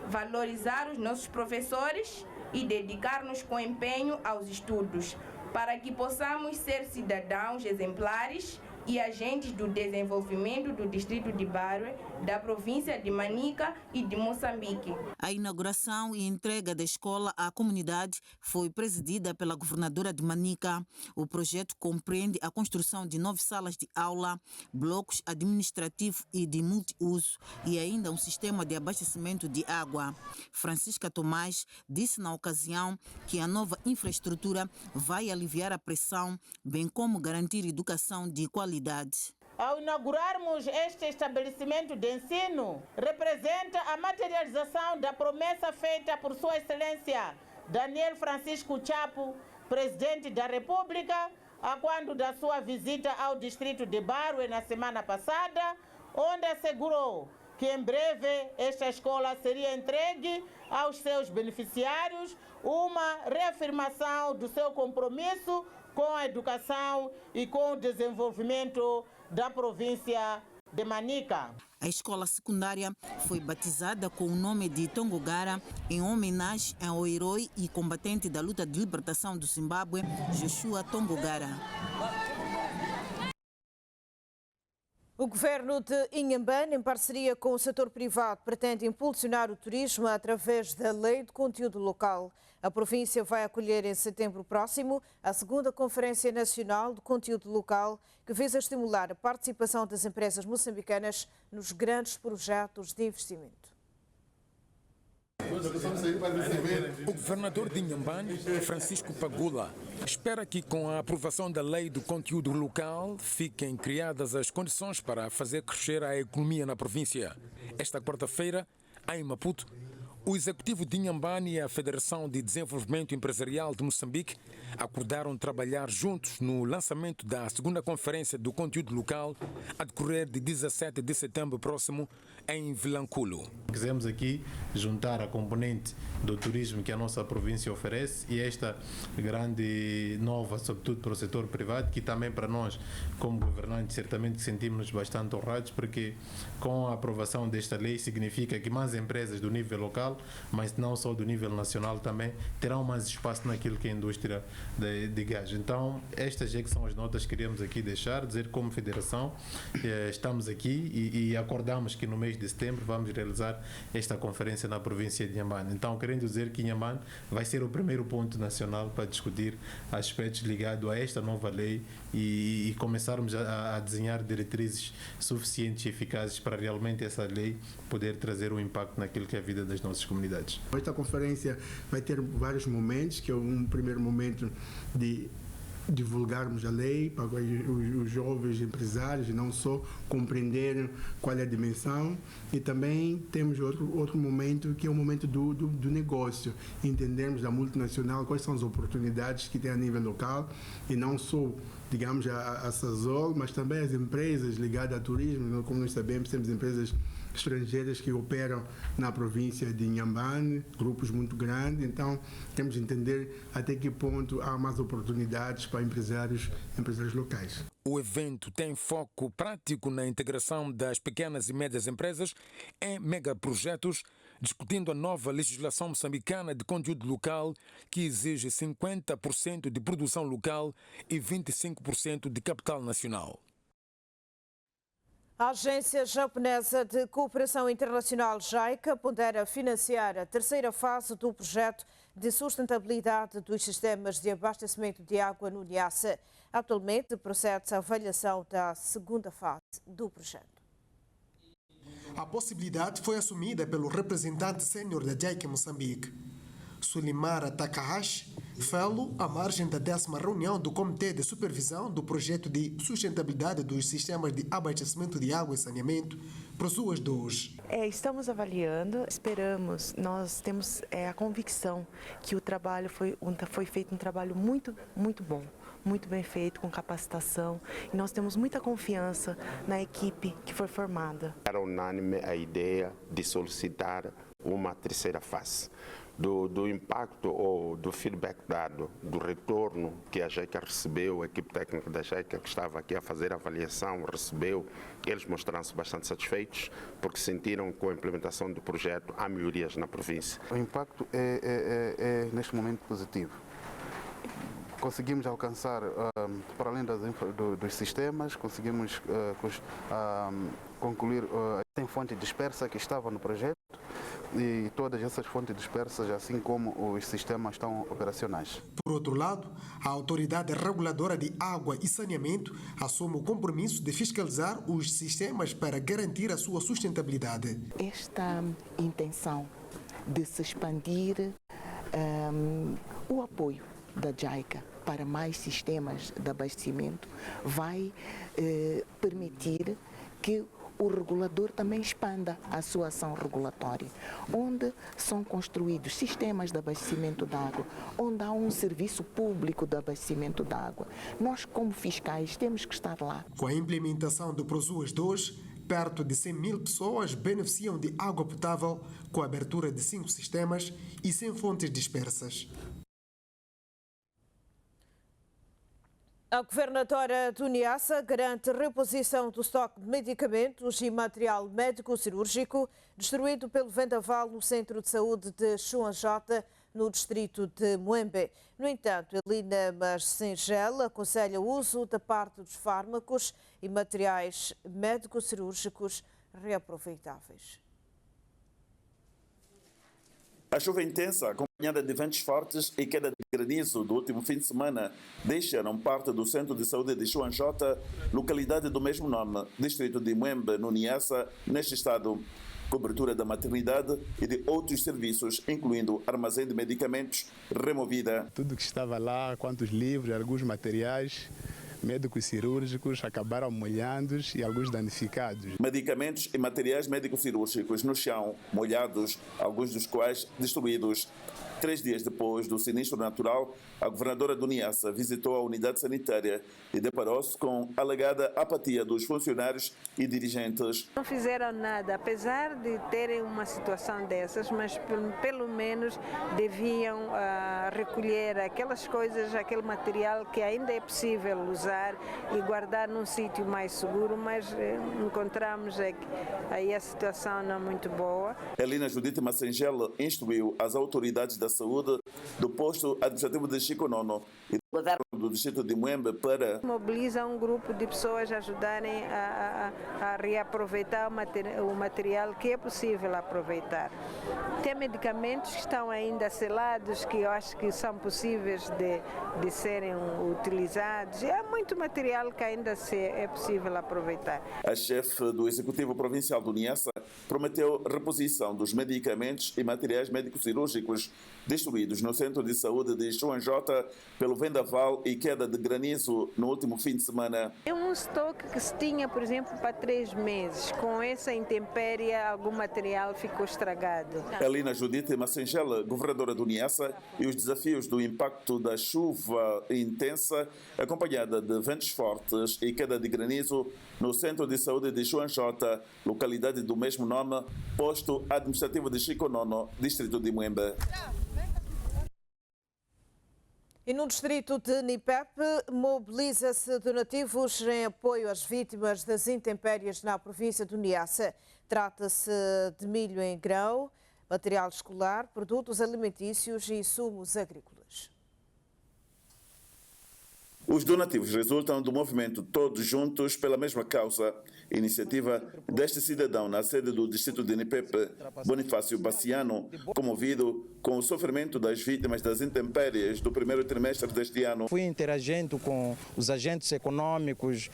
valorizar os nossos professores e dedicar-nos com empenho aos estudos, para que possamos ser cidadãos exemplares e agentes do desenvolvimento do distrito de Barué, da província de Manica e de Moçambique. A inauguração e entrega da escola à comunidade foi presidida pela governadora de Manica. O projeto compreende a construção de 9 salas de aula, blocos administrativos e de multiuso e ainda um sistema de abastecimento de água. Francisca Tomás disse na ocasião que a nova infraestrutura vai aliviar a pressão, bem como garantir educação de qualidade. Ao inaugurarmos este estabelecimento de ensino, representa a materialização da promessa feita por Sua Excelência Daniel Francisco Chapo, Presidente da República, a quando da sua visita ao distrito de Barué na semana passada, onde assegurou que em breve esta escola seria entregue aos seus beneficiários, uma reafirmação do seu compromisso com a educação e com o desenvolvimento da província de Manica. A escola secundária foi batizada com o nome de Tongogara em homenagem ao herói e combatente da luta de libertação do Zimbábue, Joshua Tongogara. O governo de Inhambane, em parceria com o setor privado, pretende impulsionar o turismo através da Lei de Conteúdo Local. A província vai acolher em setembro próximo a 2ª Conferência Nacional de Conteúdo Local, que visa estimular a participação das empresas moçambicanas nos grandes projetos de investimento. O governador de Inhambane, Francisco Pagula, espera que com a aprovação da Lei do Conteúdo Local fiquem criadas as condições para fazer crescer a economia na província. Esta quarta-feira, em Maputo, o Executivo de Inhambane e a Federação de Desenvolvimento Empresarial de Moçambique acordaram trabalhar juntos no lançamento da 2ª Conferência do Conteúdo Local, a decorrer de 17 de setembro próximo em Vilanculo. Quisemos aqui juntar a componente do turismo que a nossa província oferece e esta grande nova, sobretudo para o setor privado, que também para nós, como governantes, certamente sentimos-nos bastante honrados, porque com a aprovação desta lei significa que mais empresas do nível local, mas não só do nível nacional também, terão mais espaço naquilo que é a indústria de gás. Então, estas é que são as notas que queríamos aqui deixar, dizer que como federação estamos aqui e acordamos que no mês de setembro vamos realizar esta conferência na província de Inhambane. Então, querendo dizer que Inhambane vai ser o primeiro ponto nacional para discutir aspectos ligados a esta nova lei e começarmos a desenhar diretrizes suficientes e eficazes para realmente essa lei poder trazer um impacto naquilo que é a vida das nossas comunidades. Esta conferência vai ter vários momentos, que é um primeiro momento de divulgarmos a lei para os jovens empresários e não só compreenderem qual é a dimensão, e também temos outro momento que é o momento do negócio, entendermos da multinacional quais são as oportunidades que tem a nível local e não só, digamos, a Sazol, mas também as empresas ligadas ao turismo. Como nós sabemos, temos empresas estrangeiras que operam na província de Inhambane, grupos muito grandes, então temos de entender até que ponto há mais oportunidades para empresários locais. O evento tem foco prático na integração das pequenas e médias empresas em megaprojetos, discutindo a nova legislação moçambicana de conteúdo local, que exige 50% de produção local e 25% de capital nacional. A Agência Japonesa de Cooperação Internacional JICA pondera financiar a terceira fase do projeto de sustentabilidade dos sistemas de abastecimento de água no Niassa. Atualmente procede-se a avaliação da segunda fase do projeto. A possibilidade foi assumida pelo representante sênior da JICA Moçambique, Sulimara Takahashi, fellow à margem da 10ª reunião do Comitê de Supervisão do Projeto de Sustentabilidade dos Sistemas de Abastecimento de Água e Saneamento, Prosuas 2. Estamos avaliando, esperamos, nós temos a convicção que o trabalho foi feito um trabalho muito bom, muito bem feito, com capacitação, e nós temos muita confiança na equipe que foi formada. Era unânime a ideia de solicitar uma terceira fase. Do impacto ou do feedback dado, do retorno que a JICA recebeu, a equipe técnica da JICA que estava aqui a fazer a avaliação recebeu, eles mostraram-se bastante satisfeitos porque sentiram que com a implementação do projeto há melhorias na província. O impacto é neste momento positivo. Conseguimos alcançar, para além dos sistemas, conseguimos concluir a fonte dispersa que estava no projeto, e todas essas fontes dispersas, assim como os sistemas, estão operacionais. Por outro lado, a Autoridade Reguladora de Água e Saneamento assume o compromisso de fiscalizar os sistemas para garantir a sua sustentabilidade. Esta intenção de se expandir o apoio da JICA para mais sistemas de abastecimento vai permitir que o regulador também expanda a sua ação regulatória, onde são construídos sistemas de abastecimento de água, onde há um serviço público de abastecimento de água. Nós, como fiscais, temos que estar lá. Com a implementação do Prosuas 2, perto de 100.000 pessoas beneficiam de água potável com a abertura de 5 sistemas e 100 fontes dispersas. A governadora do Niassa garante reposição do estoque de medicamentos e material médico-cirúrgico destruído pelo vendaval no Centro de Saúde de Chuanjota, no distrito de Muembe. No entanto, Elina Masengel aconselha o uso da parte dos fármacos e materiais médico-cirúrgicos reaproveitáveis. A chuva intensa, acompanhada de ventos fortes e queda de granizo do último fim de semana, deixaram parte do Centro de Saúde de Chuanjota, localidade do mesmo nome, distrito de Muembe, no Niassa, neste estado. Cobertura da maternidade e de outros serviços, incluindo armazém de medicamentos, removida. Tudo que estava lá, quantos livros, alguns materiais médicos cirúrgicos acabaram molhados e alguns danificados. Medicamentos e materiais médico-cirúrgicos no chão, molhados, alguns dos quais destruídos. 3 dias depois do sinistro natural, a governadora do Niassa visitou a unidade sanitária e deparou-se com alegada apatia dos funcionários e dirigentes. Não fizeram nada, apesar de terem uma situação dessas, mas pelo menos deviam recolher aquelas coisas, aquele material que ainda é possível usar e guardar num sítio mais seguro, mas encontramos aí a situação não é muito boa. Elina Judite Massengel instruiu as autoridades da saúde do posto administrativo de Chico Nono e do distrito de Muembe para mobilizar um grupo de pessoas a ajudarem a reaproveitar o material que é possível aproveitar. Tem medicamentos que estão ainda selados, que eu acho que são possíveis de serem utilizados. Há muito material que ainda é possível aproveitar. A chefe do Executivo Provincial do Niassa prometeu reposição dos medicamentos e materiais médico-cirúrgicos destruídos no Centro de Saúde de Chuanjota pelo vendaval e queda de granizo no último fim de semana. É um estoque que se tinha, por exemplo, para 3 meses. Com essa intempérie, algum material ficou estragado. Elina Judite Massengel, governadora do Niassa, e os desafios do impacto da chuva intensa, acompanhada de ventos fortes e queda de granizo no Centro de Saúde de Chuanjota, localidade do mesmo nome, posto administrativo de Chico Nono, distrito de Muembe. E no distrito de Nipepe, mobiliza-se donativos em apoio às vítimas das intempéries na província do Niassa. Trata-se de milho em grão, material escolar, produtos alimentícios e insumos agrícolas. Os donativos resultam do movimento Todos Juntos pela Mesma Causa, iniciativa deste cidadão na sede do distrito de Nipepe, Bonifácio Baciano, comovido com o sofrimento das vítimas das intempéries do primeiro trimestre deste ano. Fui interagindo com os agentes econômicos,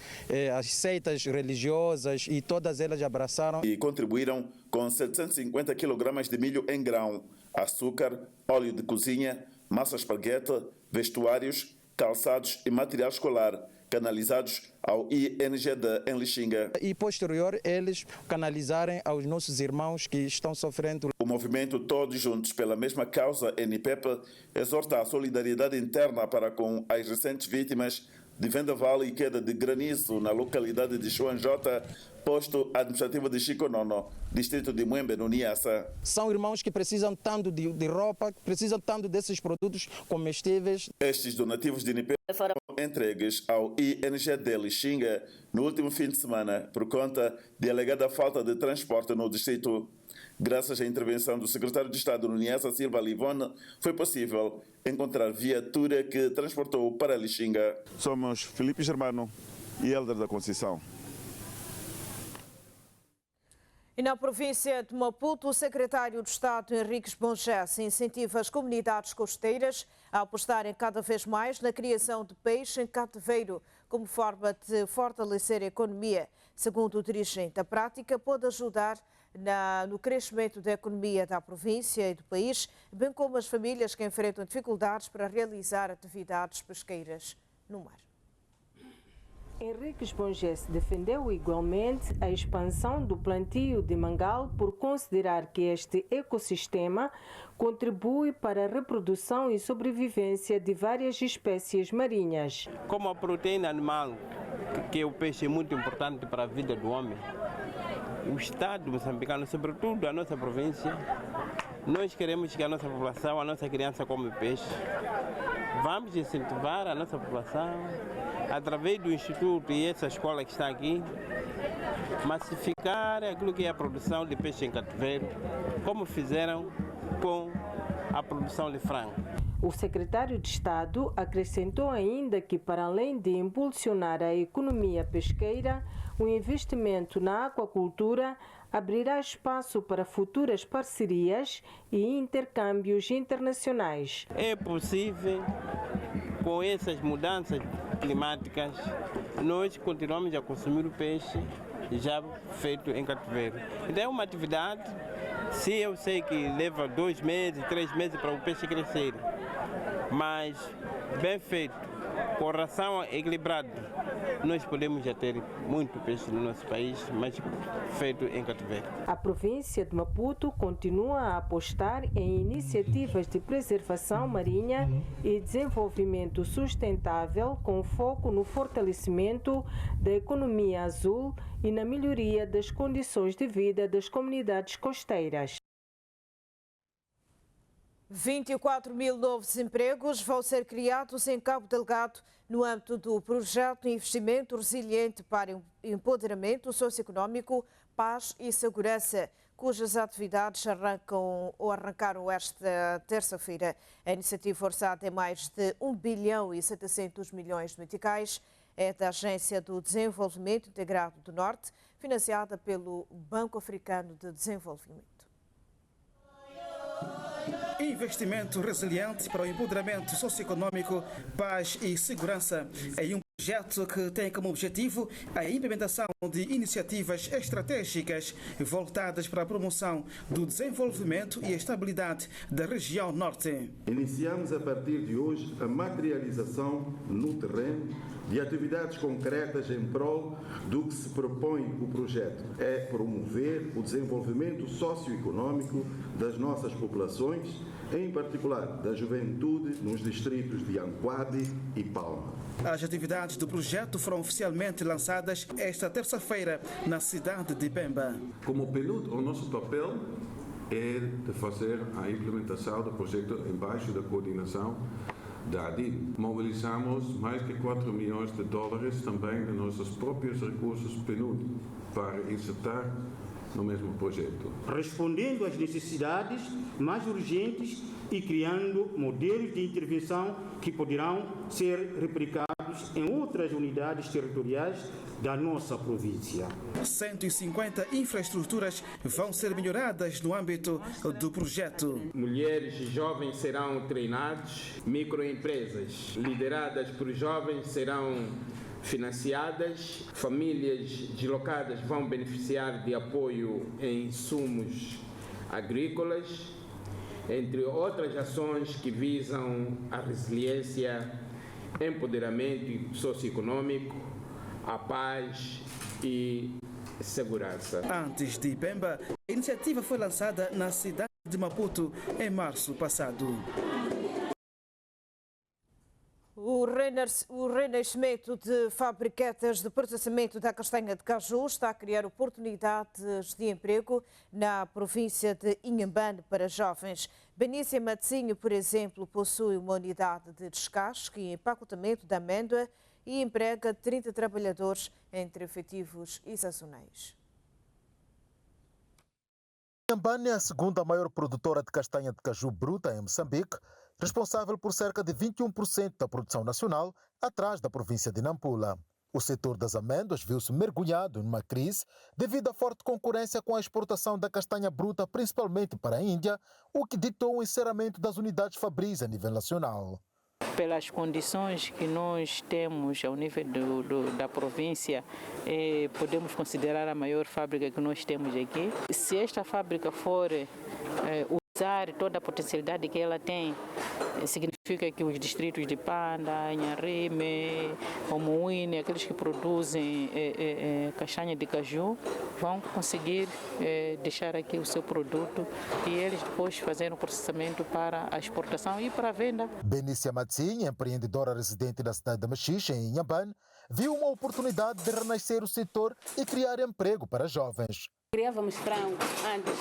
as seitas religiosas, e todas elas abraçaram. E contribuíram com 750 kg de milho em grão, açúcar, óleo de cozinha, massa espaguete, vestuários, calçados e material escolar, canalizados ao INGD em Lixinga. E posterior, eles canalizarem aos nossos irmãos que estão sofrendo. O movimento Todos Juntos pela Mesma Causa, NPEP, exorta a solidariedade interna para com as recentes vítimas de vendaval e queda de granizo na localidade de Chuanjota, posto administrativo de Chico Nono, distrito de Muembe, no Niassa. São irmãos que precisam tanto de roupa, precisam tanto desses produtos comestíveis. Estes donativos de NIPEP foram entregues ao INGD Lixinga no último fim de semana, por conta de alegada falta de transporte no distrito. Graças à intervenção do secretário de Estado no Niassa, Silva Livone, foi possível encontrar viatura que transportou para Lixinga. Somos Felipe Germano e Helder da Conceição. E na província de Maputo, o secretário de Estado, Henriques Bongés, incentiva as comunidades costeiras a apostarem cada vez mais na criação de peixe em cativeiro, como forma de fortalecer a economia. Segundo o dirigente, a prática pode ajudar no crescimento da economia da província e do país, bem como as famílias que enfrentam dificuldades para realizar atividades pesqueiras no mar. Henriques Bongés defendeu igualmente a expansão do plantio de mangal por considerar que este ecossistema contribui para a reprodução e sobrevivência de várias espécies marinhas. Como a proteína animal, que o peixe é muito importante para a vida do homem, o Estado moçambicano, sobretudo a nossa província, nós queremos que a nossa população, a nossa criança come peixe. Vamos incentivar a nossa população, através do Instituto e essa escola que está aqui, massificar aquilo que é a produção de peixe em cativeiro, como fizeram com a produção de frango. O secretário de Estado acrescentou ainda que, para além de impulsionar a economia pesqueira, o investimento na aquacultura abrirá espaço para futuras parcerias e intercâmbios internacionais. É possível, com essas mudanças climáticas, nós continuamos a consumir o peixe já feito em cativeiro. Então é uma atividade, se eu sei que leva 2 meses, 3 meses para o peixe crescer, mas bem feito, com ração equilibrada, nós podemos já ter muito peixe no nosso país, mas feito em cativeiro. A província de Maputo continua a apostar em iniciativas de preservação marinha e desenvolvimento sustentável com foco no fortalecimento da economia azul e na melhoria das condições de vida das comunidades costeiras. 24 mil novos empregos vão ser criados em Cabo Delgado no âmbito do projeto de investimento resiliente para empoderamento socioeconómico, paz e segurança, cujas atividades arrancaram esta terça-feira. A iniciativa orçada em mais de 1 bilhão e 700 milhões de meticais é da Agência do Desenvolvimento Integrado do Norte, financiada pelo Banco Africano de Desenvolvimento. Investimento resiliente para o empoderamento socioeconômico, paz e segurança é um projeto que tem como objetivo a implementação de iniciativas estratégicas voltadas para a promoção do desenvolvimento e a estabilidade da região norte. Iniciamos a partir de hoje a materialização no terreno de atividades concretas em prol do que se propõe o projeto. É promover o desenvolvimento socioeconômico das nossas populações, em particular da juventude nos distritos de Anquade e Palma. As atividades do projeto foram oficialmente lançadas esta terça-feira na cidade de Pemba. Como piloto, o nosso papel é de fazer a implementação do projeto embaixo da coordenação da ADIM. Mobilizamos mais de 4 milhões de dólares também de nossos próprios recursos PNUD para insertar no mesmo projeto. Respondendo às necessidades mais urgentes e criando modelos de intervenção que poderão ser replicados em outras unidades territoriais da nossa província. 150 infraestruturas vão ser melhoradas no âmbito do projeto. Mulheres e jovens serão treinados, microempresas lideradas por jovens serão financiadas, famílias deslocadas vão beneficiar de apoio em insumos agrícolas, entre outras ações que visam a resiliência, empoderamento socioeconômico, a paz e segurança. Antes de Pemba, a iniciativa foi lançada na cidade de Maputo em março passado. O renascimento de fabricantes de processamento da castanha de caju está a criar oportunidades de emprego na província de Inhambane para jovens. Benícia Matzinho, por exemplo, possui uma unidade de descasque e empacotamento da amêndoa e emprega 30 trabalhadores entre efetivos e sazonais. Inhambane é a segunda maior produtora de castanha de caju bruta em Moçambique, responsável por cerca de 21% da produção nacional, atrás da província de Nampula. O setor das amêndoas viu-se mergulhado numa crise devido à forte concorrência com a exportação da castanha bruta, principalmente para a Índia, o que ditou o encerramento das unidades fabris a nível nacional. Pelas condições que nós temos ao nível da província, podemos considerar a maior fábrica que nós temos aqui. Se esta fábrica for usar toda a potencialidade que ela tem, significa que os distritos de Panda, Inharime, Omoine, aqueles que produzem castanha de caju, vão conseguir deixar aqui o seu produto e eles depois fazerem o processamento para a exportação e para a venda. Benícia Matzinha, empreendedora residente da cidade de Machixe, em Inhambane, viu uma oportunidade de renascer o setor e criar emprego para jovens. Criávamos frango antes.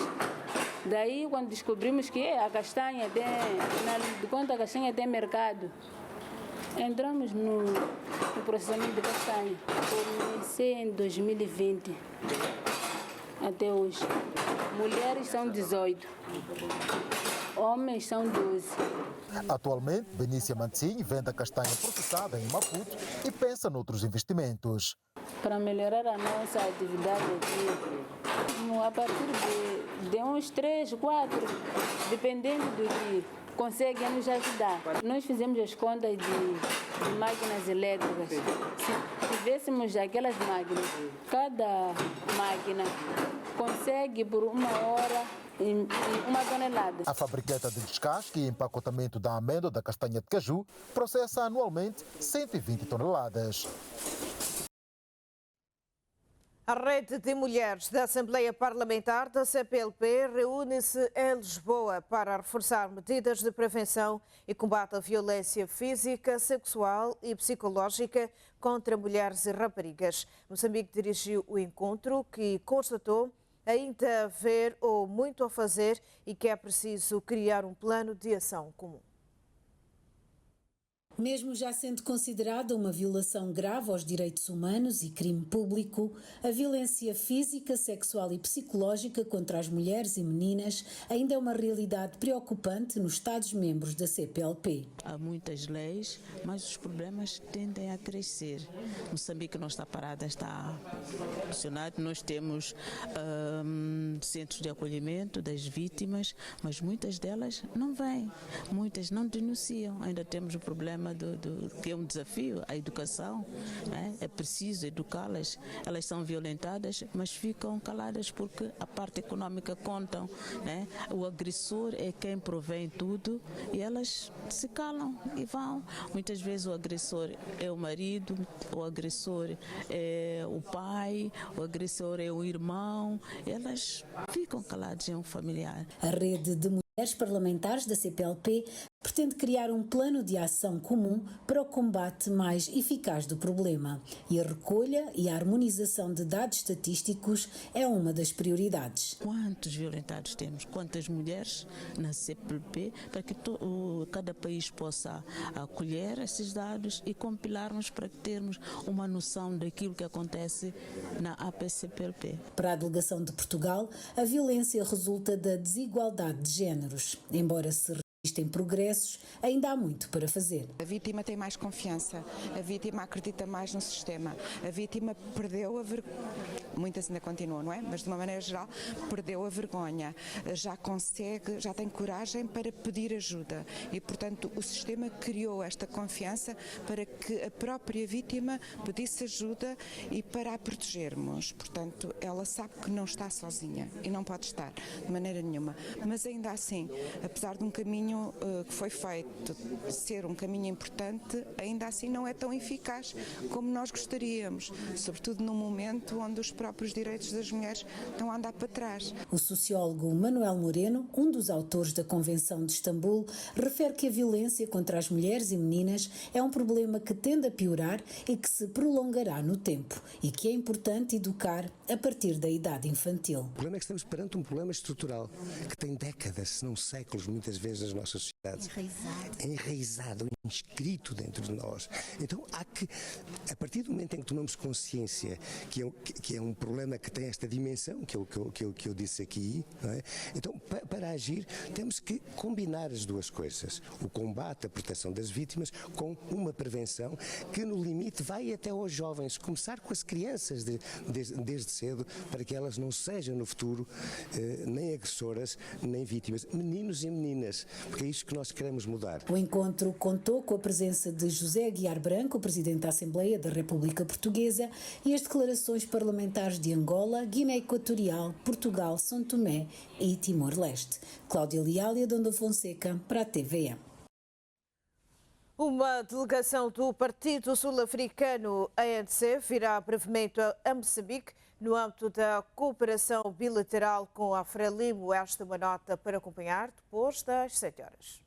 Daí, quando descobrimos que a castanha tem mercado, entramos no processamento de castanha. Comecei em 2020 até hoje. Mulheres são 18, homens são 12. Atualmente, Benícia Matzinho vende a castanha processada em Maputo e pensa noutros investimentos. Para melhorar a nossa atividade aqui, a partir de uns 3, 4, dependendo do que conseguem nos ajudar. Nós fizemos as contas de máquinas elétricas. Se tivéssemos aquelas máquinas, cada máquina consegue por 1 hora uma tonelada. A fabricante de descasque e empacotamento da amêndoa da castanha de caju processa anualmente 120 toneladas. A rede de mulheres da Assembleia Parlamentar da CPLP reúne-se em Lisboa para reforçar medidas de prevenção e combate à violência física, sexual e psicológica contra mulheres e raparigas. Moçambique dirigiu o encontro, que constatou ainda haver ou muito a fazer e que é preciso criar um plano de ação comum. Mesmo já sendo considerada uma violação grave aos direitos humanos e crime público, a violência física, sexual e psicológica contra as mulheres e meninas ainda é uma realidade preocupante nos Estados-membros da CPLP. Há muitas leis, mas os problemas tendem a crescer. Moçambique não está parada, está funcionando. Nós temos centros de acolhimento das vítimas, mas muitas delas não vêm, muitas não denunciam. Ainda temos o problema que é um desafio, a educação, né? É preciso educá-las. Elas são violentadas, mas ficam caladas porque a parte econômica contam, né? O agressor é quem provém tudo e elas se calam e vão. Muitas vezes o agressor é o marido, o agressor é o pai, o agressor é o irmão. Elas ficam caladas, é um familiar. A rede de mulheres parlamentares da CPLP pretende criar um plano de ação comum para o combate mais eficaz do problema. E a recolha e a harmonização de dados estatísticos é uma das prioridades. Quantos violentados temos? Quantas mulheres na CPLP? Para que cada país possa acolher esses dados e compilarmos para termos uma noção daquilo que acontece na APCPLP. Para a delegação de Portugal, a violência resulta da desigualdade de géneros. Embora se existem progressos, ainda há muito para fazer. A vítima tem mais confiança, a vítima acredita mais no sistema, a vítima perdeu a vergonha, muitas ainda continuam, não é? Mas de uma maneira geral, perdeu a vergonha, já consegue, já tem coragem para pedir ajuda e, portanto, o sistema criou esta confiança para que a própria vítima pedisse ajuda e para a protegermos. Portanto, ela sabe que não está sozinha e não pode estar de maneira nenhuma, mas ainda assim, apesar de um caminho que foi feito ser um caminho importante, ainda assim não é tão eficaz como nós gostaríamos, sobretudo num momento onde os próprios direitos das mulheres estão a andar para trás. O sociólogo Manuel Moreno, um dos autores da Convenção de Istambul, refere que a violência contra as mulheres e meninas é um problema que tende a piorar e que se prolongará no tempo e que é importante educar a partir da idade infantil. O problema é que estamos perante um problema estrutural que tem décadas, se não séculos, muitas vezes, nas nossas sociedades. Enraizado, inscrito dentro de nós. Então há que, a partir do momento em que tomamos consciência que é um problema que tem esta dimensão que eu disse aqui, não é? Então para agir temos que combinar as duas coisas. O combate, a proteção das vítimas com uma prevenção que no limite vai até aos jovens, começar com as crianças desde cedo, para que elas não sejam no futuro nem agressoras, nem vítimas, meninos e meninas, porque é isso que nós queremos mudar. O encontro contou com a presença de José Aguiar Branco, presidente da Assembleia da República Portuguesa, e as declarações parlamentares de Angola, Guiné Equatorial, Portugal, São Tomé e Timor-Leste. Cláudia Leal e Dona Fonseca para a TVE. Uma delegação do Partido Sul-Africano ANC virá brevemente a Moçambique no âmbito da cooperação bilateral com a Frelimo. Esta é uma nota para acompanhar depois das 7 horas.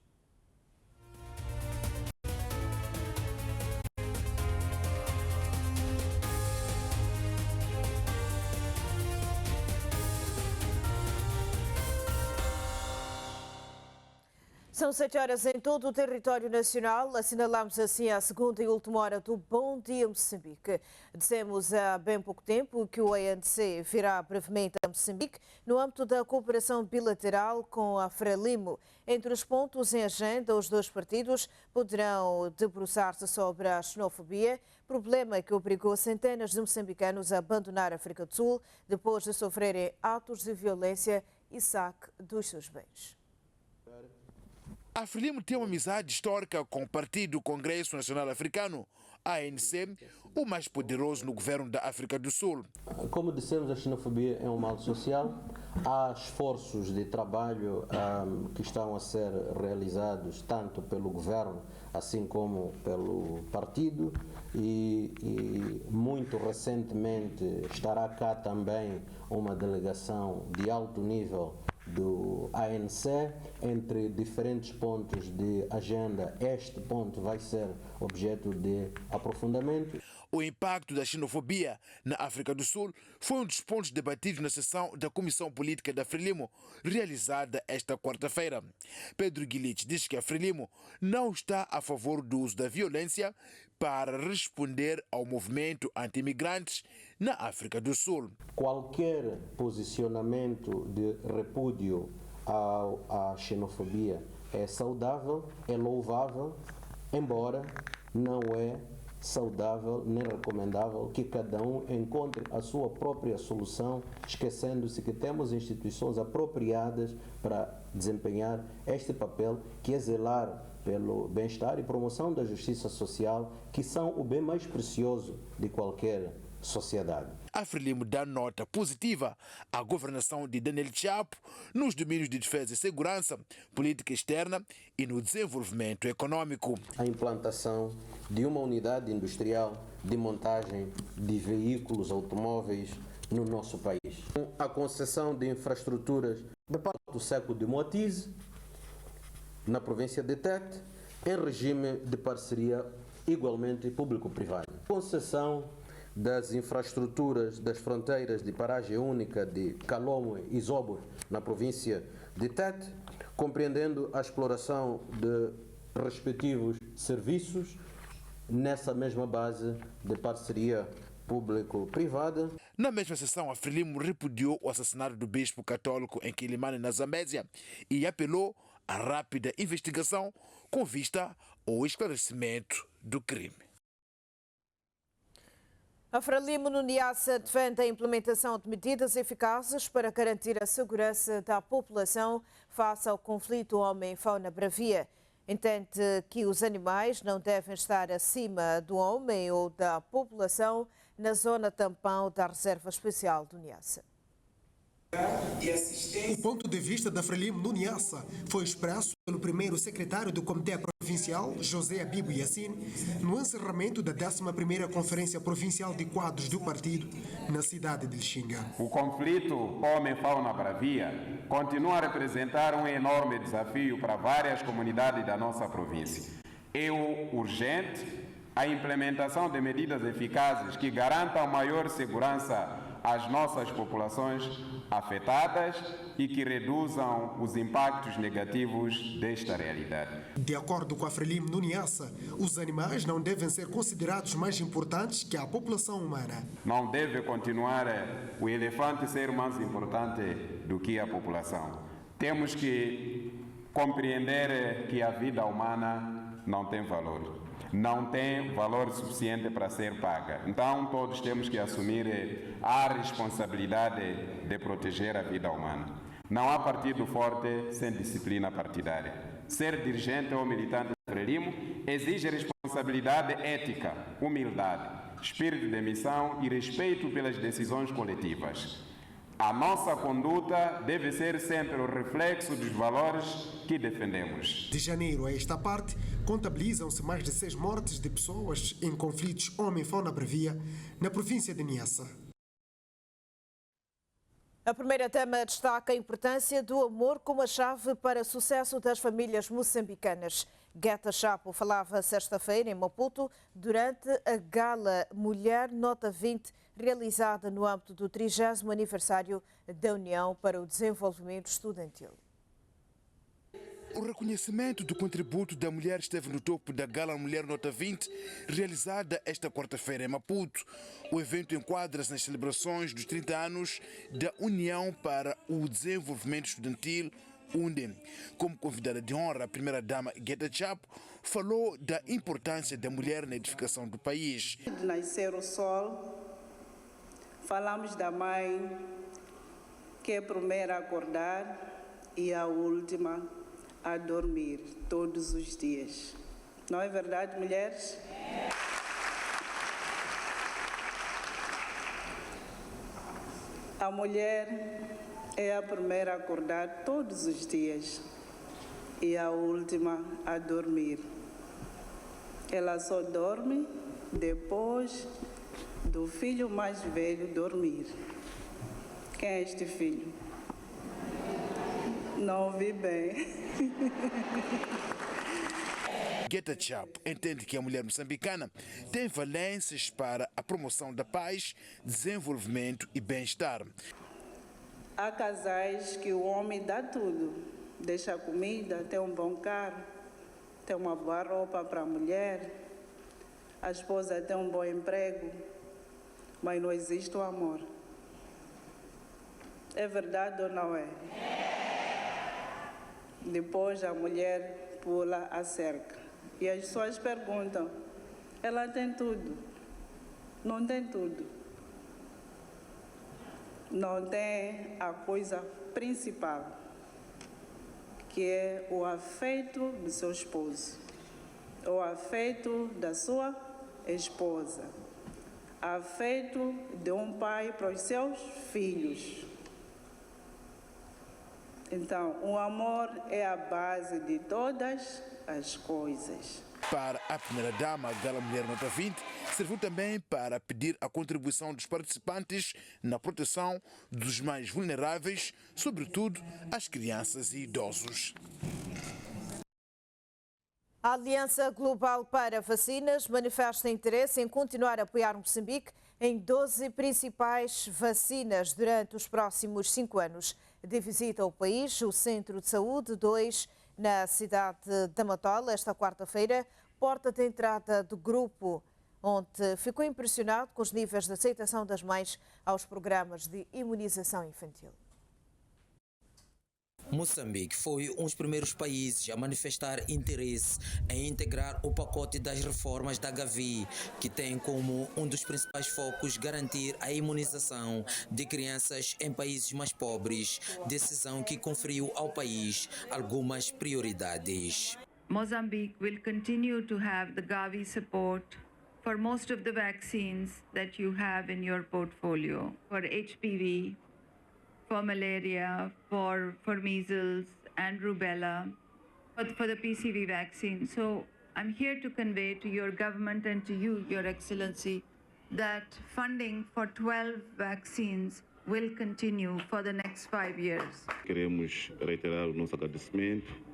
São 7 horas em todo o território nacional. Assinalamos assim a segunda e última hora do Bom Dia Moçambique. Dissemos há bem pouco tempo que o ANC virá brevemente a Moçambique no âmbito da cooperação bilateral com a Frelimo. Entre os pontos em agenda, os dois partidos poderão debruçar-se sobre a xenofobia, problema que obrigou centenas de moçambicanos a abandonar a África do Sul depois de sofrerem atos de violência e saque dos seus bens. A Frelimo tem uma amizade histórica com o Partido Congresso Nacional Africano, ANC, o mais poderoso no governo da África do Sul. Como dissemos, a xenofobia é um mal social. Há esforços de trabalho que estão a ser realizados tanto pelo governo assim como pelo partido e muito recentemente estará cá também uma delegação de alto nível do ANC, entre diferentes pontos de agenda. Este ponto vai ser objeto de aprofundamento. O impacto da xenofobia na África do Sul foi um dos pontos debatidos na sessão da Comissão Política da Frelimo, realizada esta quarta-feira. Pedro Guilherme diz que a Frelimo não está a favor do uso da violência para responder ao movimento anti-imigrantes na África do Sul. Qualquer posicionamento de repúdio à xenofobia é saudável, é louvável, embora não é saudável nem recomendável que cada um encontre a sua própria solução, esquecendo-se que temos instituições apropriadas para desempenhar este papel, que é zelar pelo bem-estar e promoção da justiça social, que são o bem mais precioso de qualquer sociedade. A Frelimo dá nota positiva à governação de Daniel Chapo nos domínios de defesa e segurança, política externa e no desenvolvimento econômico. A implantação de uma unidade industrial de montagem de veículos automóveis no nosso país. A concessão de infraestruturas de Porto Seco de Moatize, na província de Tete, em regime de parceria igualmente público-privada. Concessão das infraestruturas das fronteiras de paragem única de Calomwe e Zobo, na província de Tete, compreendendo a exploração de respectivos serviços nessa mesma base de parceria público-privada. Na mesma sessão, a Frelimo repudiou o assassinato do bispo católico em Quilimane, na Zambésia, e apelou à rápida investigação com vista ao esclarecimento do crime. A Frelimo no Niassa defende a implementação de medidas eficazes para garantir a segurança da população face ao conflito homem-fauna-bravia. Entende que os animais não devem estar acima do homem ou da população na zona tampão da Reserva Especial do Niassa. O ponto de vista da Frelimo no Niassa foi expresso pelo primeiro secretário do Comitê Provincial, José Abibo Yassin, no encerramento da 11ª Conferência Provincial de Quadros do partido na cidade de Lixinga. O conflito homem-fauna-bravia continua a representar um enorme desafio para várias comunidades da nossa província. É urgente a implementação de medidas eficazes que garantam maior segurança às nossas populações afetadas e que reduzam os impactos negativos desta realidade. De acordo com a Frelimo no Niassa, os animais não devem ser considerados mais importantes que a população humana. Não deve continuar o elefante ser mais importante do que a população. Temos que compreender que a vida humana não tem valor. Não tem valor suficiente para ser paga. Então, todos temos que assumir a responsabilidade de proteger a vida humana. Não há partido forte sem disciplina partidária. Ser dirigente ou militante do Frelimo exige responsabilidade ética, humildade, espírito de missão e respeito pelas decisões coletivas. A nossa conduta deve ser sempre o reflexo dos valores que defendemos. De janeiro a esta parte, contabilizam-se mais de 6 mortes de pessoas em conflitos homem-fauna-bravia na província de Niassa. A primeira-dama destaca a importância do amor como a chave para o sucesso das famílias moçambicanas. Guetta Chapo falava sexta-feira em Maputo durante a Gala Mulher Nota 20, realizada no âmbito do 30º aniversário da União para o Desenvolvimento Estudantil. O reconhecimento do contributo da mulher esteve no topo da Gala Mulher Nota 20, realizada esta quarta-feira em Maputo. O evento enquadra-se nas celebrações dos 30 anos da União para o Desenvolvimento Estudantil, UNDE. Como convidada de honra, a primeira-dama Guetta Chapo falou da importância da mulher na edificação do país. De nascer o sol, falamos da mãe, que é a primeira a acordar e a última a dormir todos os dias. Não é verdade, mulheres? A mulher é a primeira a acordar todos os dias e a última a dormir. Ela só dorme depois do filho mais velho dormir. Quem é este filho? Não ouvi bem. Getachap entende que a mulher moçambicana tem valências para a promoção da paz, desenvolvimento e bem-estar. Há casais que o homem dá tudo, deixa comida, tem um bom carro, tem uma boa roupa para a mulher, a esposa tem um bom emprego, mas não existe o amor. É verdade ou não é? Depois a mulher pula a cerca e as pessoas perguntam, ela tem tudo? Não tem tudo. Não tem a coisa principal, que é o afeto do seu esposo, o afeto da sua esposa, afeto de um pai para os seus filhos. Então, o amor é a base de todas as coisas. Para a primeira-dama, a Gala Mulher Nota 20, serviu também para pedir a contribuição dos participantes na proteção dos mais vulneráveis, sobretudo as crianças e idosos. A Aliança Global para Vacinas manifesta interesse em continuar a apoiar Moçambique em 12 principais vacinas durante os próximos 5 anos. De visita ao país, o Centro de Saúde 2, na cidade de Matola, esta quarta-feira, porta de entrada do grupo, onde ficou impressionado com os níveis de aceitação das mães aos programas de imunização infantil. Moçambique foi um dos primeiros países a manifestar interesse em integrar o pacote das reformas da Gavi, que tem como um dos principais focos garantir a imunização de crianças em países mais pobres, decisão que conferiu ao país algumas prioridades. Mozambique will continue to have the Gavi support for most of the vaccines that you have in your portfolio, for HPV, for malaria, for measles and rubella, for the PCV vaccine. So I'm here to convey to your government and to you, Your Excellency, that funding for 12 vaccines will continue for the next 5 years. Queremos reiterar o nosso agradecimento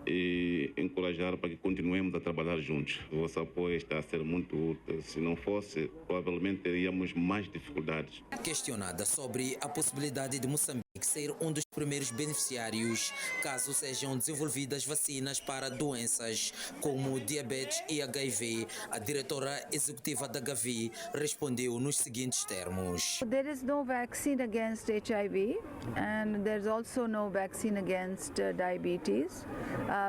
e encorajar para que continuemos a trabalhar juntos. O vosso apoio está a ser muito útil. Se não fosse, provavelmente teríamos mais dificuldades. Questionada sobre a possibilidade de Moçambique ser um dos primeiros beneficiários caso sejam desenvolvidas vacinas para doenças como diabetes e HIV, a diretora executiva da Gavi respondeu nos seguintes termos. There is no vaccine against HIV and there's also no vaccine against diabetes.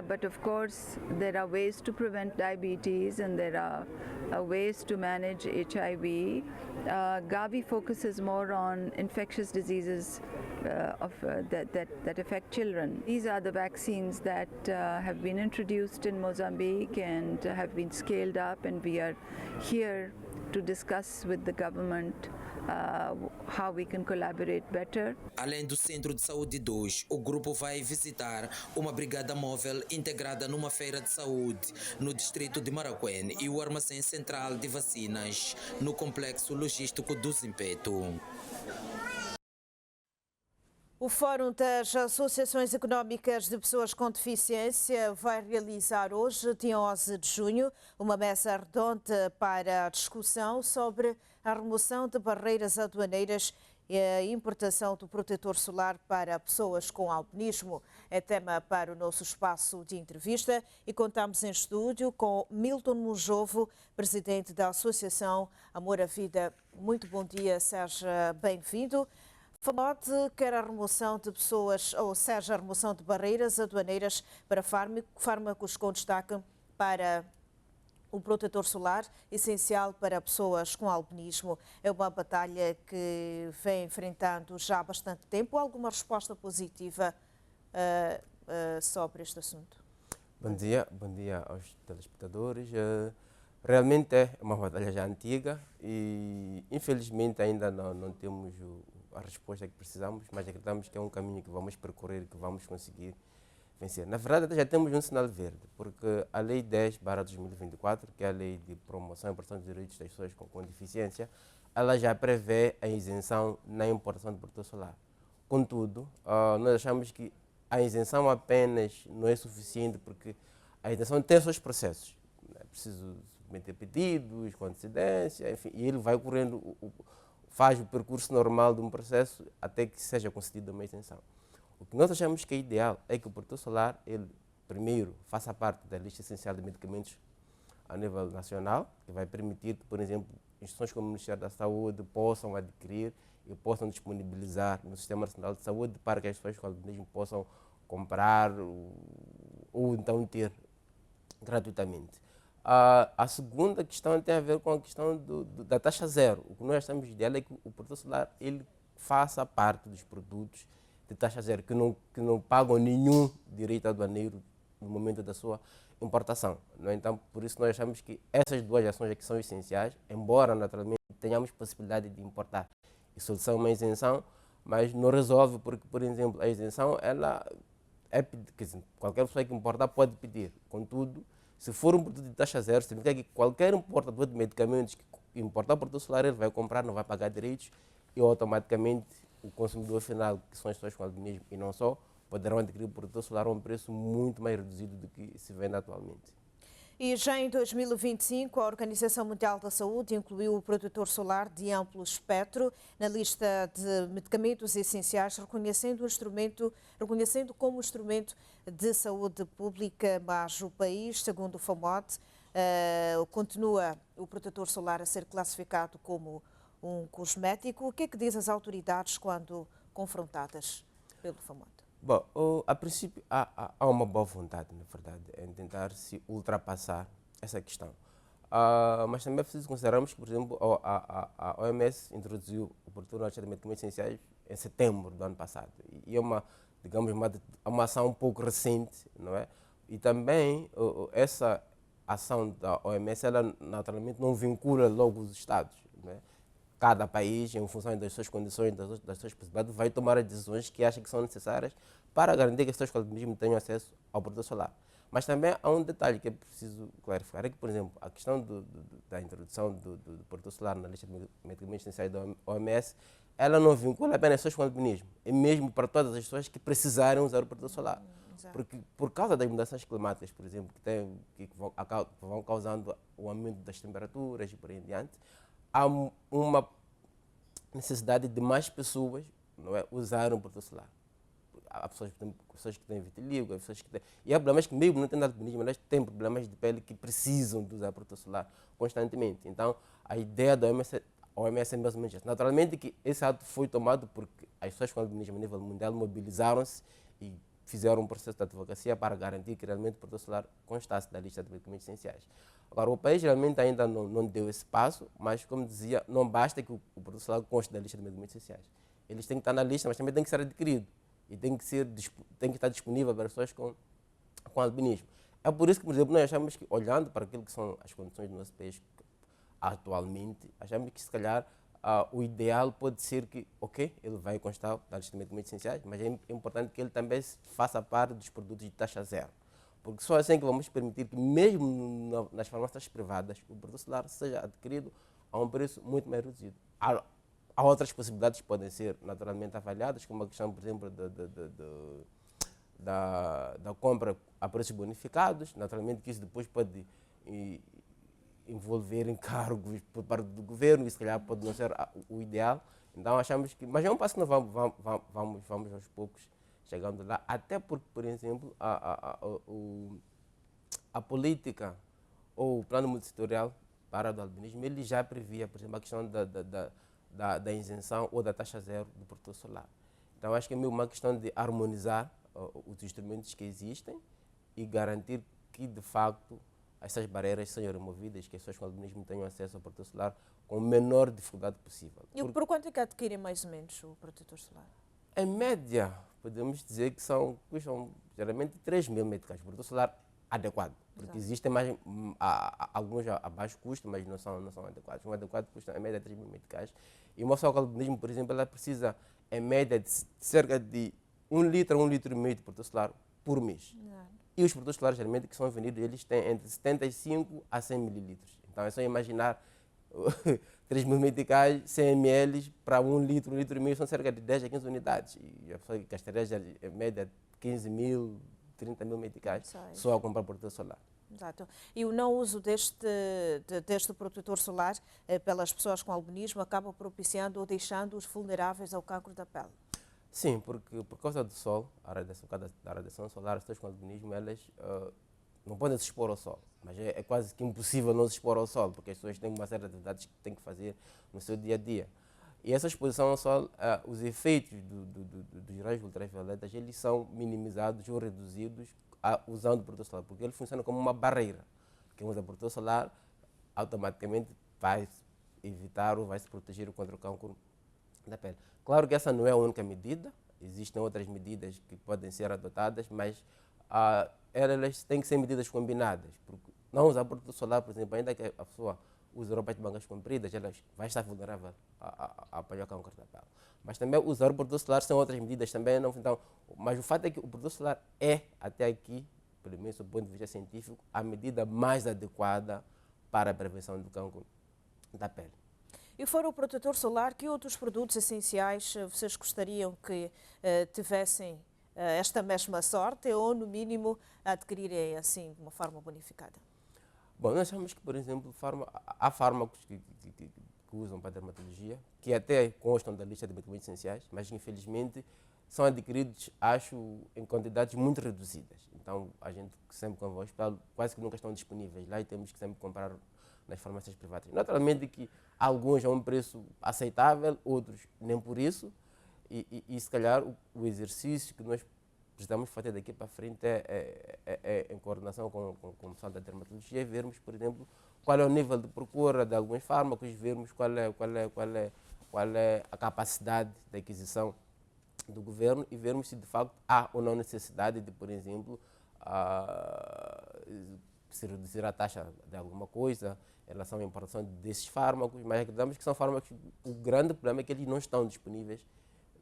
But of course, there are ways to prevent diabetes and there are ways to manage HIV. Gavi focuses more on infectious diseases that affect children. These are the vaccines that have been introduced in Mozambique and have been scaled up, and we are here to discuss with the government how we can collaborate better. Além do Centro de Saúde 2, o grupo vai visitar uma brigada móvel integrada numa feira de saúde no distrito de Maracuene e o armazém central de vacinas no complexo logístico do Zimpeto. O Fórum das Associações Económicas de Pessoas com Deficiência vai realizar hoje, dia 11 de junho, uma mesa redonda para a discussão sobre a remoção de barreiras aduaneiras e a importação do protetor solar para pessoas com albinismo. É tema para o nosso espaço de entrevista e contamos em estúdio com Milton Monjovo, presidente da Associação Amor à Vida. Muito bom dia, seja bem-vindo. FAMOD quer a remoção de pessoas, ou seja, a remoção de barreiras aduaneiras para fármacos com destaque para o protetor solar, essencial para pessoas com albinismo. É uma batalha que vem enfrentando já há bastante tempo. Alguma resposta positiva sobre este assunto? Bom dia aos telespectadores. Realmente é uma batalha já antiga e infelizmente ainda não temos a resposta que precisamos, mas acreditamos que é um caminho que vamos percorrer e que vamos conseguir vencer. Na verdade, já temos um sinal verde, porque a Lei 10/2024, que é a Lei de Promoção e Proteção dos Direitos das Pessoas com Deficiência, ela já prevê a isenção na importação de protetor solar. Contudo, nós achamos que a isenção apenas não é suficiente, porque a isenção tem seus processos. É preciso submeter pedidos com antecedência, enfim, e ele vai correndo, faz o percurso normal de um processo até que seja concedida uma isenção. O que nós achamos que é ideal é que o protetor solar, ele primeiro faça parte da lista essencial de medicamentos a nível nacional, que vai permitir que, por exemplo, instituições como o Ministério da Saúde possam adquirir e possam disponibilizar no Sistema Nacional de Saúde para que as pessoas com albinismo possam comprar ou então ter gratuitamente. A segunda questão tem a ver com a questão da taxa zero. O que nós achamos ideal é que o protetor solar ele faça parte dos produtos de taxa zero, que não pagam nenhum direito aduaneiro no momento da sua importação. Não é? Então, por isso nós achamos que essas duas ações aqui são essenciais, embora naturalmente tenhamos possibilidade de importar e solicitar uma isenção, mas não resolve porque, por exemplo, a isenção, ela quer dizer, qualquer pessoa que importar pode pedir. Contudo, se for um produto de taxa zero, significa que qualquer importador de medicamentos que importar o produto solar, ele vai comprar, não vai pagar direitos e automaticamente o consumidor final, que são as pessoas com albinismo e não só, poderão adquirir o produto solar a um preço muito mais reduzido do que se vende atualmente. E já em 2025, a Organização Mundial da Saúde incluiu o protetor solar de amplo espectro na lista de medicamentos essenciais, reconhecendo como instrumento de saúde pública, mas o país, segundo o FAMOD, continua o protetor solar a ser classificado como um cosmético. O que é que diz as autoridades quando confrontadas pelo FAMOD? Bom, a princípio há uma boa vontade, na verdade, em tentar se ultrapassar essa questão. Mas também é preciso considerarmos que, por exemplo, a OMS introduziu o protetor na lista de medicamentos essenciais em setembro do ano passado. E é uma ação um pouco recente, não é? E também essa ação da OMS, ela naturalmente não vincula logo os Estados, não é? Cada país, em função das suas condições, das suas possibilidades, vai tomar as decisões que acha que são necessárias para garantir que as pessoas com albinismo tenham acesso ao protetor solar. Mas também há um detalhe que é preciso clarificar, é que, por exemplo, a questão da introdução do protetor solar na lista de medicamentos essenciais da OMS, ela não vincula apenas as pessoas com albinismo, é mesmo para todas as pessoas que precisarem usar o protetor solar. Porque, por causa das mudanças climáticas, por exemplo, que vão causando o aumento das temperaturas e por aí em diante, há uma necessidade de mais pessoas, não é, usarem o protetor solar. Há pessoas que têm vitiligo, há pessoas que têm... E há problemas que mesmo não têm albinismo, mas têm problemas de pele que precisam de usar protetor solar constantemente. Então, a ideia da OMS é mais ou menos essa. Naturalmente que esse ato foi tomado porque as pessoas com albinismo a nível mundial mobilizaram-se e fizeram um processo de advocacia para garantir que realmente o protetor solar constasse da lista de medicamentos essenciais. Agora, o país realmente ainda não deu esse passo, mas, como dizia, não basta que o protetor solar conste da lista de medicamentos essenciais. Eles têm que estar na lista, mas também tem que ser adquirido e tem que estar disponível para as pessoas com albinismo. É por isso que, por exemplo, nós achamos que, olhando para aquilo que são as condições do nosso país atualmente, achamos que, se calhar, o ideal pode ser que, ok, ele vai constar da lista de medicamentos essenciais, mas é importante que ele também faça parte dos produtos de taxa zero. Porque só assim que vamos permitir que, mesmo nas farmácias privadas, o produto solar seja adquirido a um preço muito mais reduzido. Há outras possibilidades que podem ser naturalmente avaliadas, como a questão, por exemplo, da compra a preços bonificados. Naturalmente que isso depois pode envolver encargos por parte do governo, e se calhar pode não ser o ideal. Então achamos que... Mas é um passo que nós vamos aos poucos chegando lá, até porque, por exemplo, a política ou o plano multissetorial para o albinismo, ele já previa, por exemplo, a questão da isenção ou da taxa zero do protetor solar. Então acho que é meio uma questão de harmonizar os instrumentos que existem e garantir que, de facto, essas barreiras sejam removidas, que as pessoas com albinismo tenham acesso ao protetor solar com a menor dificuldade possível. E por quanto é que adquirem mais ou menos o protetor solar? Em média, podemos dizer que custam geralmente 3.000 meticais, protetor solar adequado. Porque existem mais, alguns a baixo custo, mas não são adequados. Um adequado custa em média 3 mil meticais. E uma pessoa com albinismo, por exemplo, ela precisa em média de cerca de 1 litro a 1,5 litro de protetor solar por mês. E os produtos solares geralmente que são vendidos, eles têm entre 75 a 100 mililitros. Então é só imaginar 3 mil meticais, 100 ml para 1 litro, 1,5 litro, são cerca de 10 a 15 unidades. E a pessoa gastaria em média 15 mil, 30 mil meticais só a comprar protetor solar. Exato. E o não uso deste protetor solar pelas pessoas com albinismo acaba propiciando ou deixando-os vulneráveis ao cancro da pele? Sim, porque por causa do sol, da radiação solar, as pessoas com albinismo, elas não podem se expor ao sol. Mas é quase que impossível não se expor ao sol, porque as pessoas têm uma série de atividades que têm que fazer no seu dia a dia. E essa exposição ao sol, os efeitos dos raios ultravioletas, eles são minimizados ou reduzidos usando o protetor solar, porque ele funciona como uma barreira. Quem usa protetor solar automaticamente vai evitar ou vai se proteger contra o cancro da pele. Claro que essa não é a única medida, existem outras medidas que podem ser adotadas, mas elas têm que ser medidas combinadas. Porque não usar protetor solar, por exemplo, ainda que a pessoa use roupas de mangas compridas, ela vai estar vulnerável a apanhar o cancro da pele. Mas também usar o protetor solar são outras medidas também. Não, então, mas o fato é que o protetor solar é, até aqui, pelo menos do ponto de vista científico, a medida mais adequada para a prevenção do cancro da pele. E fora o protetor solar, que outros produtos essenciais vocês gostariam que tivessem esta mesma sorte ou, no mínimo, adquirirem assim de uma forma bonificada? Bom, nós achamos que, por exemplo, há fármacos que usam para a dermatologia, que até constam da lista de medicamentos essenciais, mas infelizmente são adquiridos, acho, em quantidades muito reduzidas. Então, a gente sempre quando vai ao hospital, quase que nunca estão disponíveis lá e temos que sempre comprar nas farmácias privadas. Naturalmente que alguns a um preço aceitável, outros nem por isso, e se calhar o exercício que nós precisamos fazer daqui para frente é em coordenação com o pessoal da dermatologia, vermos, por exemplo, qual é o nível de procura de alguns fármacos, vermos qual é a capacidade de aquisição do governo e vermos se de facto há ou não necessidade de, por exemplo, se reduzir a taxa de alguma coisa em relação à importação desses fármacos, mas acreditamos que são fármacos, o grande problema é que eles não estão disponíveis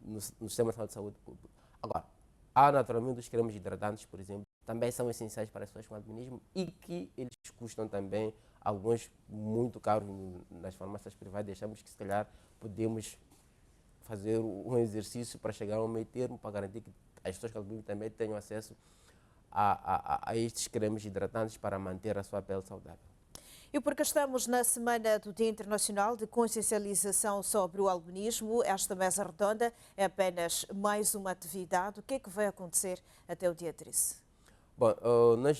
no Sistema Nacional de Saúde Pública. Agora, há naturalmente os cremes hidratantes, por exemplo, também são essenciais para as pessoas com albinismo e que eles custam também, alguns muito caros nas farmácias privadas. Achamos que se calhar podemos fazer um exercício para chegar a um meio termo, para garantir que as pessoas com albinismo também tenham acesso a estes cremes hidratantes para manter a sua pele saudável. E porque estamos na semana do Dia Internacional de Consciencialização sobre o Albinismo, esta mesa redonda é apenas mais uma atividade. O que é que vai acontecer até o dia 13? Bom, nós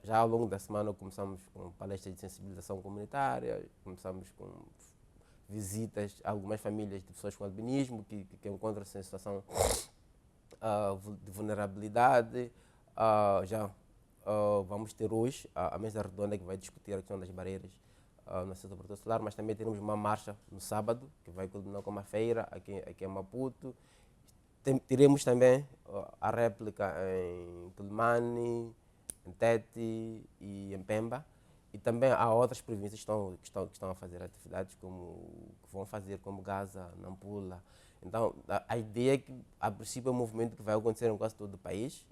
já ao longo da semana começamos com palestras de sensibilização comunitária, começamos com visitas a algumas famílias de pessoas com albinismo que encontram-se em situação de vulnerabilidade. Vamos ter hoje a mesa redonda que vai discutir a questão das barreiras no setor protetor solar, mas também teremos uma marcha no sábado, que vai culminar com uma feira aqui em Maputo. Teremos também a réplica em Quelimane, em Tete e em Pemba. E também há outras províncias que estão a fazer atividades que vão fazer, como Gaza, Nampula. Então, a ideia é que, a princípio, é um movimento que vai acontecer em quase todo o país.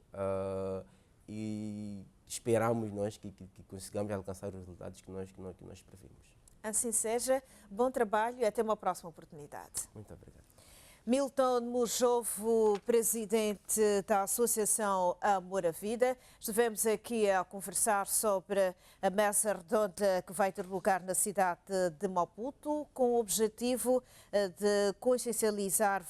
E esperamos nós que consigamos alcançar os resultados que nós previmos. Assim seja, bom trabalho e até uma próxima oportunidade. Muito obrigado. Milton Mujovo, presidente da Associação Amor à Vida. Estivemos aqui a conversar sobre a mesa redonda que vai ter lugar na cidade de Maputo, com o objetivo de consciencializar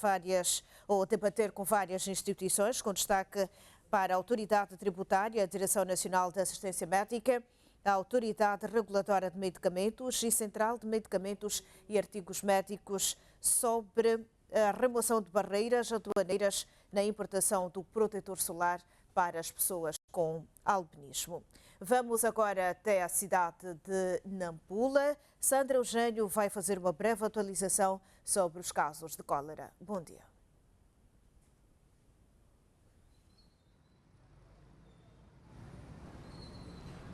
ou debater com várias instituições, com destaque para a Autoridade Tributária, a Direção Nacional de Assistência Médica, a Autoridade Reguladora de Medicamentos e Central de Medicamentos e Artigos Médicos sobre a remoção de barreiras aduaneiras na importação do protetor solar para as pessoas com albinismo. Vamos agora até a cidade de Nampula. Sandra Eugênio vai fazer uma breve atualização sobre os casos de cólera. Bom dia.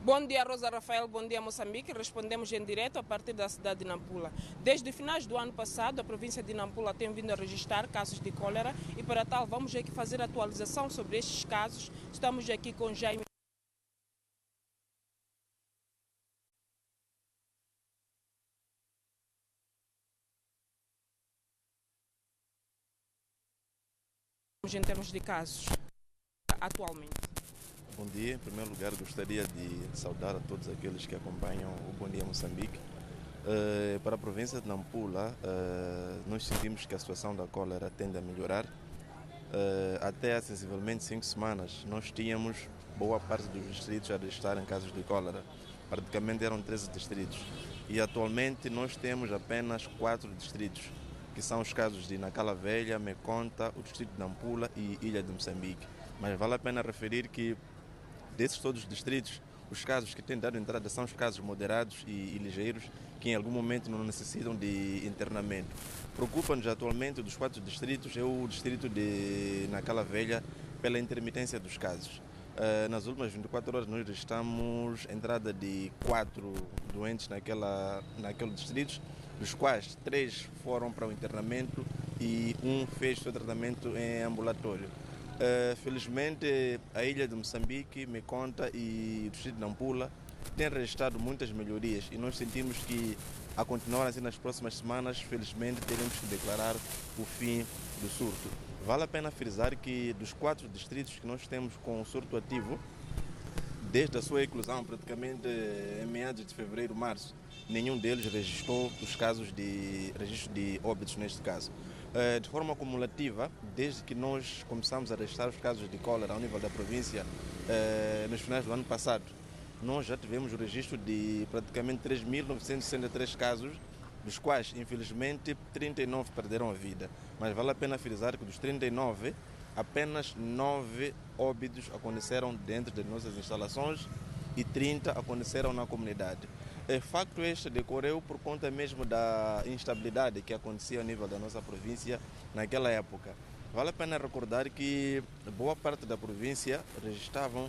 Bom dia, Rosa Rafael. Bom dia, Moçambique. Respondemos em direto a partir da cidade de Nampula. Desde finais do ano passado, a província de Nampula tem vindo a registrar casos de cólera e, para tal, vamos aqui fazer atualização sobre estes casos. Estamos aqui com Jaime. Em termos de casos, atualmente. Bom dia. Em primeiro lugar, gostaria de saudar a todos aqueles que acompanham o Bom Dia Moçambique. Para a província de Nampula, nós sentimos que a situação da cólera tende a melhorar. Até há sensivelmente 5 semanas, nós tínhamos boa parte dos distritos a registrar em casos de cólera. Praticamente eram 13 distritos. E atualmente nós temos apenas 4 distritos, que são os casos de Nacala Velha, Meconta, o distrito de Nampula e Ilha de Moçambique. Mas vale a pena referir que desses todos os distritos, os casos que têm dado entrada são os casos moderados e ligeiros, que em algum momento não necessitam de internamento. Preocupa-nos atualmente dos 4 distritos, é o distrito de Nacala Velha, pela intermitência dos casos. Nas últimas 24 horas nós registramos entrada de 4 doentes naquele distrito, dos quais 3 foram para o internamento e 1 fez seu tratamento em ambulatório. Felizmente, a ilha de Moçambique, Meconta e o distrito de Nampula têm registrado muitas melhorias e nós sentimos que, a continuar assim nas próximas semanas, felizmente teremos que declarar o fim do surto. Vale a pena frisar que dos 4 distritos que nós temos com o surto ativo, desde a sua eclosão, praticamente em meados de fevereiro, março, nenhum deles registrou os casos de registro de óbitos neste caso. De forma acumulativa, desde que nós começamos a registrar os casos de cólera ao nível da província nos finais do ano passado, nós já tivemos o registro de praticamente 3.963 casos, dos quais, infelizmente, 39 perderam a vida. Mas vale a pena frisar que dos 39, apenas 9 óbitos aconteceram dentro das nossas instalações e 30 aconteceram na comunidade. O facto este decorreu por conta mesmo da instabilidade que acontecia ao nível da nossa província naquela época. Vale a pena recordar que boa parte da província registravam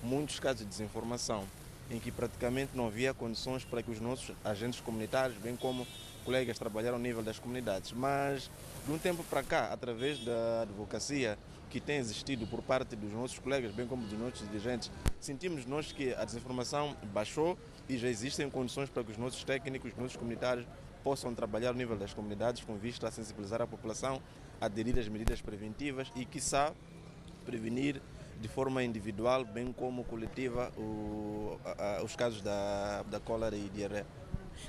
muitos casos de desinformação, em que praticamente não havia condições para que os nossos agentes comunitários, bem como colegas, trabalharam ao nível das comunidades. Mas, de um tempo para cá, através da advocacia que tem existido por parte dos nossos colegas, bem como dos nossos dirigentes, sentimos nós que a desinformação baixou e já existem condições para que os nossos técnicos, os nossos comunitários possam trabalhar ao nível das comunidades com vista a sensibilizar a população, a aderir às medidas preventivas e, quiçá, prevenir de forma individual, bem como coletiva, os casos da cólera e diarreia.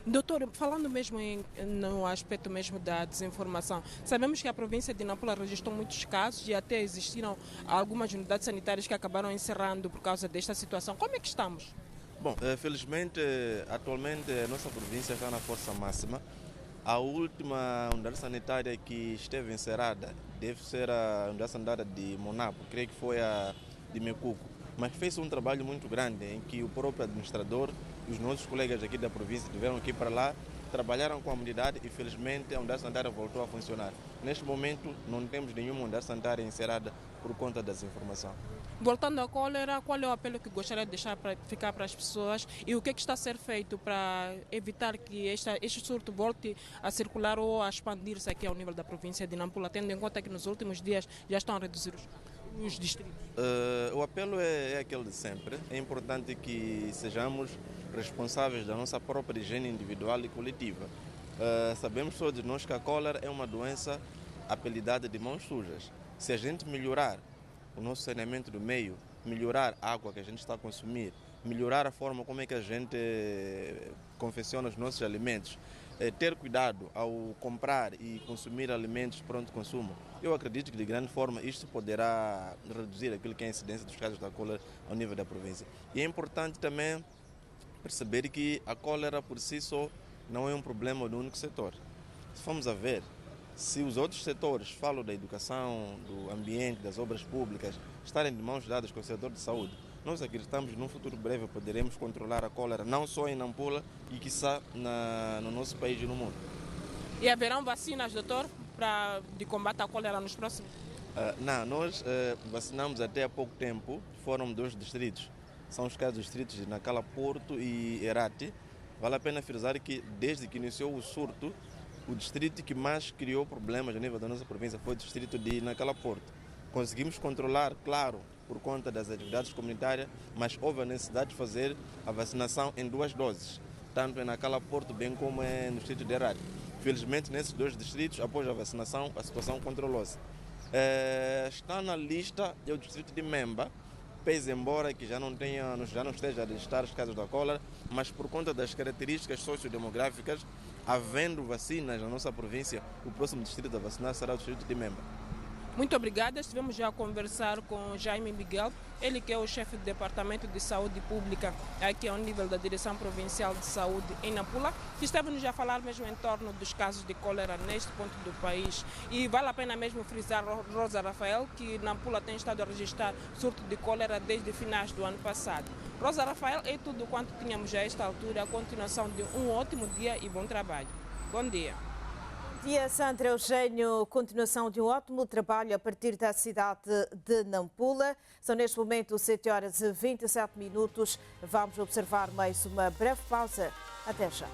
Doutor, falando mesmo no aspecto mesmo da desinformação, sabemos que a província de Nampula registrou muitos casos e até existiram algumas unidades sanitárias que acabaram encerrando por causa desta situação. Como é que estamos? Bom, felizmente, atualmente a nossa província está na força máxima. A última unidade sanitária que esteve encerrada deve ser a unidade sanitária de Monapo, creio que foi a de Mecuco, mas fez um trabalho muito grande em que o próprio administrador e os nossos colegas aqui da província tiveram que ir para lá, trabalharam com a unidade e felizmente a unidade sanitária voltou a funcionar. Neste momento não temos nenhuma unidade sanitária encerrada por conta da desinformação. Voltando à cólera, qual é o apelo que gostaria de deixar para ficar para as pessoas e o que está a ser feito para evitar que este surto volte a circular ou a expandir-se aqui ao nível da província de Nampula, tendo em conta que nos últimos dias já estão a reduzir os distritos? O apelo é aquele de sempre. É importante que sejamos responsáveis da nossa própria higiene individual e coletiva. Sabemos todos nós que a cólera é uma doença apelidada de mãos sujas. Se a gente melhorar o nosso saneamento do meio, melhorar a água que a gente está a consumir, melhorar a forma como é que a gente confecciona os nossos alimentos, ter cuidado ao comprar e consumir alimentos de pronto consumo, eu acredito que de grande forma isto poderá reduzir aquilo que é a incidência dos casos da cólera ao nível da província. E é importante também perceber que a cólera por si só não é um problema do único setor. Se formos a ver, se os outros setores, falo da educação, do ambiente, das obras públicas, estarem de mãos dadas com o setor de saúde, nós acreditamos que num futuro breve poderemos controlar a cólera não só em Nampula e quiçá no nosso país e no mundo. E haverão vacinas, doutor, de combate à cólera nos próximos? Não, nós vacinamos até há pouco tempo, foram 2 distritos. são os casos dos distritos de Nacala, Porto e Herate. Vale a pena frisar que desde que iniciou o surto, o distrito que mais criou problemas a nível da nossa província foi o distrito de Nacala, Porto. Conseguimos controlar, claro, por conta das atividades comunitárias, mas houve a necessidade de fazer a vacinação em 2 doses, tanto em Nacala, Porto, bem como no distrito de Herate. Felizmente, nesses 2 distritos, após a vacinação, a situação controlou-se. Está na lista o distrito de Memba, pese embora que já não esteja a registrar os casos da cólera, mas por conta das características sociodemográficas, havendo vacinas na nossa província, o próximo distrito a vacinar será o distrito de Memba. Muito obrigada. Estivemos já a conversar com Jaime Miguel, ele que é o chefe do Departamento de Saúde Pública aqui ao nível da Direção Provincial de Saúde em Nampula, que estávamos já a falar mesmo em torno dos casos de cólera neste ponto do país. E vale a pena mesmo frisar, Rosa Rafael, que Nampula tem estado a registrar surto de cólera desde finais do ano passado. Rosa Rafael, é tudo quanto tínhamos a esta altura. A continuação de um ótimo dia e bom trabalho. Bom dia. Dia Sandra Eugênio, continuação de um ótimo trabalho a partir da cidade de Nampula. São neste momento 7h27. Vamos observar mais uma breve pausa. Até já.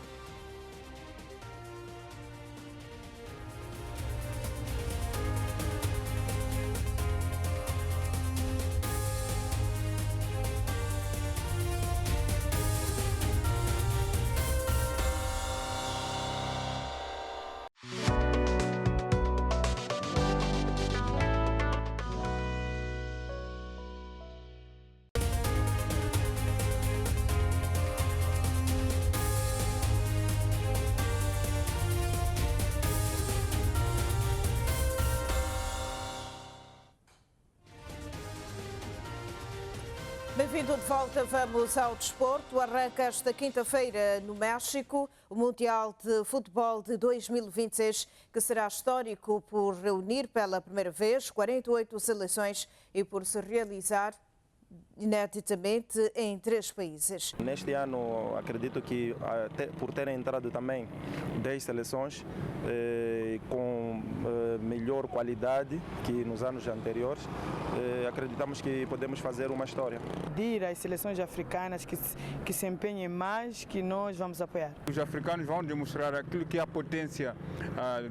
Bem-vindo de volta, vamos ao desporto. Arranca esta quinta-feira no México o Mundial de Futebol de 2026, que será histórico por reunir pela primeira vez 48 seleções e por se realizar ineditamente em 3 países. Neste ano, acredito que por terem entrado também 10 seleções com melhor qualidade que nos anos anteriores, acreditamos que podemos fazer uma história. Pedir às seleções africanas que se empenhem mais, que nós vamos apoiar. Os africanos vão demonstrar aquilo que é a potência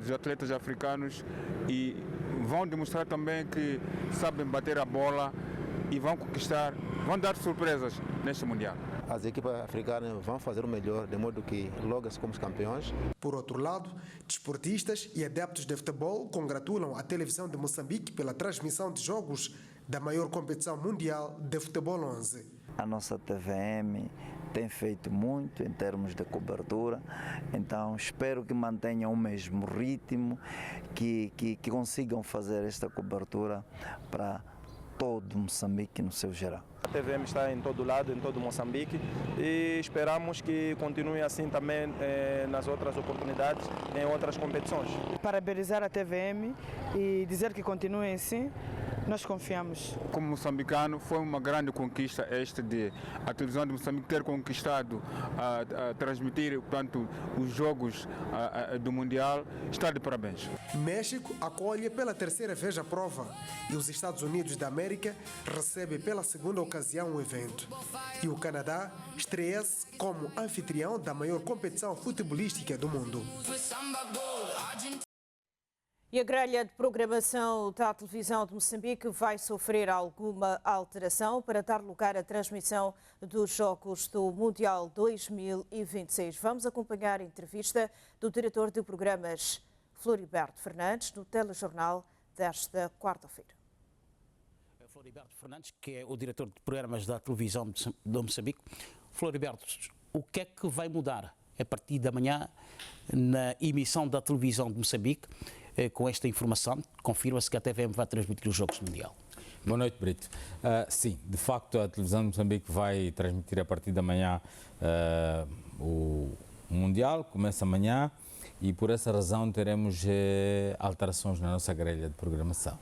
dos atletas africanos e vão demonstrar também que sabem bater a bola e vão conquistar, vão dar surpresas neste Mundial. As equipas africanas vão fazer o melhor, de modo que logo somos campeões. Por outro lado, desportistas e adeptos de futebol congratulam a televisão de Moçambique pela transmissão de jogos da maior competição mundial de futebol 11. A nossa TVM tem feito muito em termos de cobertura, então espero que mantenham o mesmo ritmo, que consigam fazer esta cobertura para todo Moçambique no seu geral. A TVM está em todo lado, em todo Moçambique, e esperamos que continue assim também nas outras oportunidades, em outras competições. Parabenizar a TVM e dizer que continuem assim, nós confiamos. Como moçambicano, foi uma grande conquista de a televisão de Moçambique ter conquistado a transmitir, portanto, os jogos do Mundial. Está de parabéns. México acolhe pela 3ª vez a prova e os Estados Unidos da América recebem pela 2ª ocasião o evento. E o Canadá estreia-se como anfitrião da maior competição futebolística do mundo. E a grelha de programação da televisão de Moçambique vai sofrer alguma alteração para dar lugar à transmissão dos Jogos do Mundial 2026. Vamos acompanhar a entrevista do diretor de programas, Floriberto Fernandes, no telejornal desta quarta-feira. Floriberto Fernandes, que é o diretor de programas da televisão de Moçambique. Floriberto, o que é que vai mudar a partir da manhã na emissão da televisão de Moçambique? Com esta informação, confirma-se que a TVM vai transmitir os Jogos do Mundial. Boa noite, Brito. Sim, de facto a televisão de Moçambique vai transmitir a partir da manhã o Mundial, começa amanhã, e por essa razão teremos alterações na nossa grelha de programação.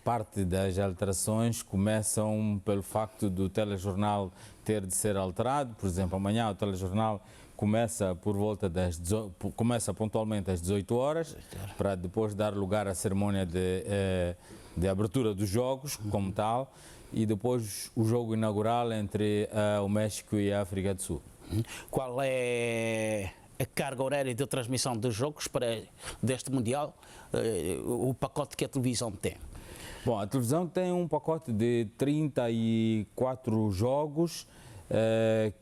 Parte das alterações começam pelo facto do telejornal ter de ser alterado. Por exemplo, amanhã o telejornal começa começa pontualmente às 18 horas, para depois dar lugar à cerimónia de abertura dos jogos como tal, e depois o jogo inaugural entre o México e a África do Sul. Qual é a carga horária de transmissão dos jogos deste Mundial, o pacote que a televisão tem? Bom, a televisão tem um pacote de 34 jogos,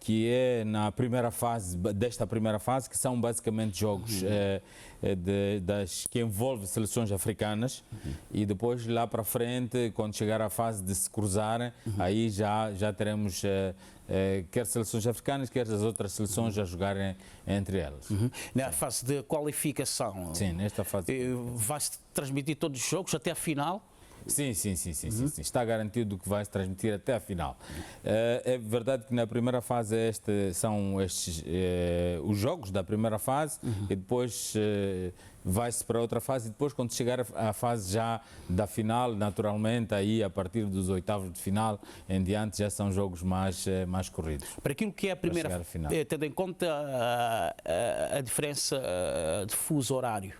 que é na primeira fase, desta primeira fase, que são basicamente jogos que envolvem seleções africanas, e depois lá para frente, quando chegar à fase de se cruzarem, aí já teremos quer seleções africanas, quer as outras seleções a jogarem entre elas. Na fase de qualificação, sim, nesta fase. Vai-se transmitir todos os jogos até a final? Sim. Está garantido que vai se transmitir até a final. É verdade que na primeira fase são estes os jogos da primeira fase, e depois vai-se para outra fase, e depois quando chegar à fase já da final, naturalmente, aí a partir dos oitavos de final em diante já são jogos mais corridos. Para aquilo que é a primeira, tendo em conta a diferença de fuso horário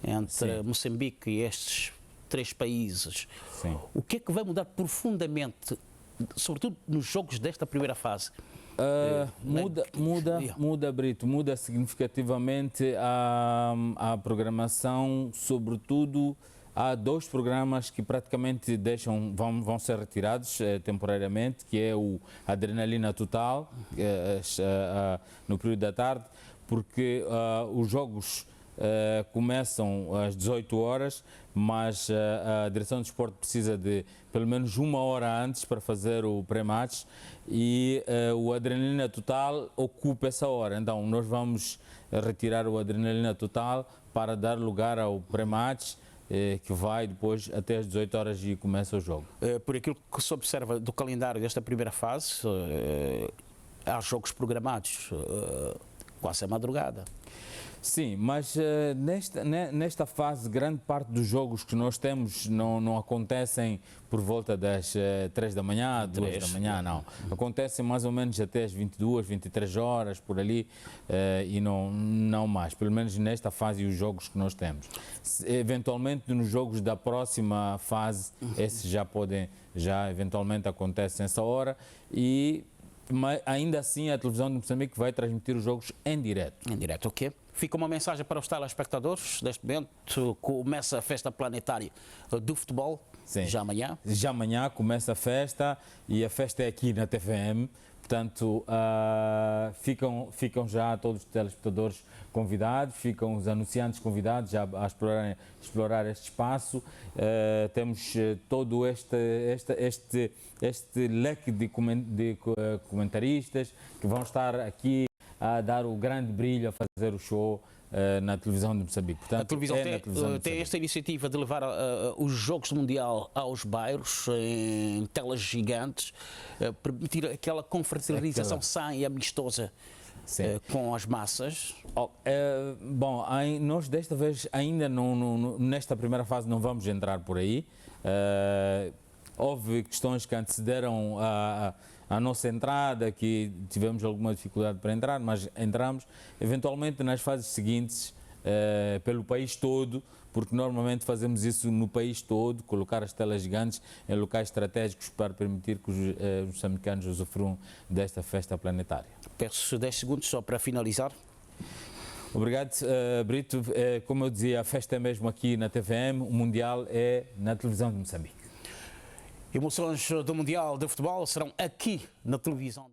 entre Moçambique e estes 3 países, o que é que vai mudar profundamente, sobretudo nos jogos desta primeira fase? Muda, Brito, muda significativamente a programação, sobretudo há 2 programas que praticamente vão ser retirados temporariamente, que é o Adrenalina Total, no período da tarde, porque os jogos começam às 18 horas, mas a Direção de Desporto precisa de pelo menos 1 hora antes para fazer o pré-match, e o Adrenalina Total ocupa essa hora. Então nós vamos retirar o Adrenalina Total para dar lugar ao pré-match, que vai depois até às 18 horas e começa o jogo. Por aquilo que se observa do calendário desta primeira fase, há jogos programados quase à madrugada. Sim, mas nesta fase, grande parte dos jogos que nós temos não acontecem por volta das 3 da manhã, 2 da manhã, não. Acontecem mais ou menos até as 22, 23 horas, por ali, e não mais. Pelo menos nesta fase, os jogos que nós temos. Eventualmente, nos jogos da próxima fase, esses já eventualmente acontecem nessa hora, mas ainda assim a televisão de Moçambique vai transmitir os jogos em direto. Em direto, ok. Fica uma mensagem para os telespectadores. Neste momento começa a festa planetária do futebol. Sim. Já amanhã. Já amanhã começa a festa, e a festa é aqui na TVM. Portanto, ficam já todos os telespectadores convidados, ficam os anunciantes convidados já a explorar este espaço. Temos todo este leque de comentaristas que vão estar aqui a dar o grande brilho, a fazer o show na televisão de Moçambique. Portanto, a televisão tem esta iniciativa de levar os Jogos do Mundial aos bairros, em telas gigantes, permitir aquela confraternização sã e amistosa com as massas. Bom, nós desta vez ainda nesta primeira fase não vamos entrar por aí. Houve questões que antecederam a nossa entrada, que tivemos alguma dificuldade para entrar, mas entramos eventualmente nas fases seguintes, pelo país todo, porque normalmente fazemos isso no país todo, colocar as telas gigantes em locais estratégicos para permitir que os moçambicanos usufruam desta festa planetária. Peço 10 segundos só para finalizar. Obrigado, Brito. Como eu dizia, a festa é mesmo aqui na TVM, o Mundial é na televisão de Moçambique. Emoções do Mundial de Futebol serão aqui na televisão.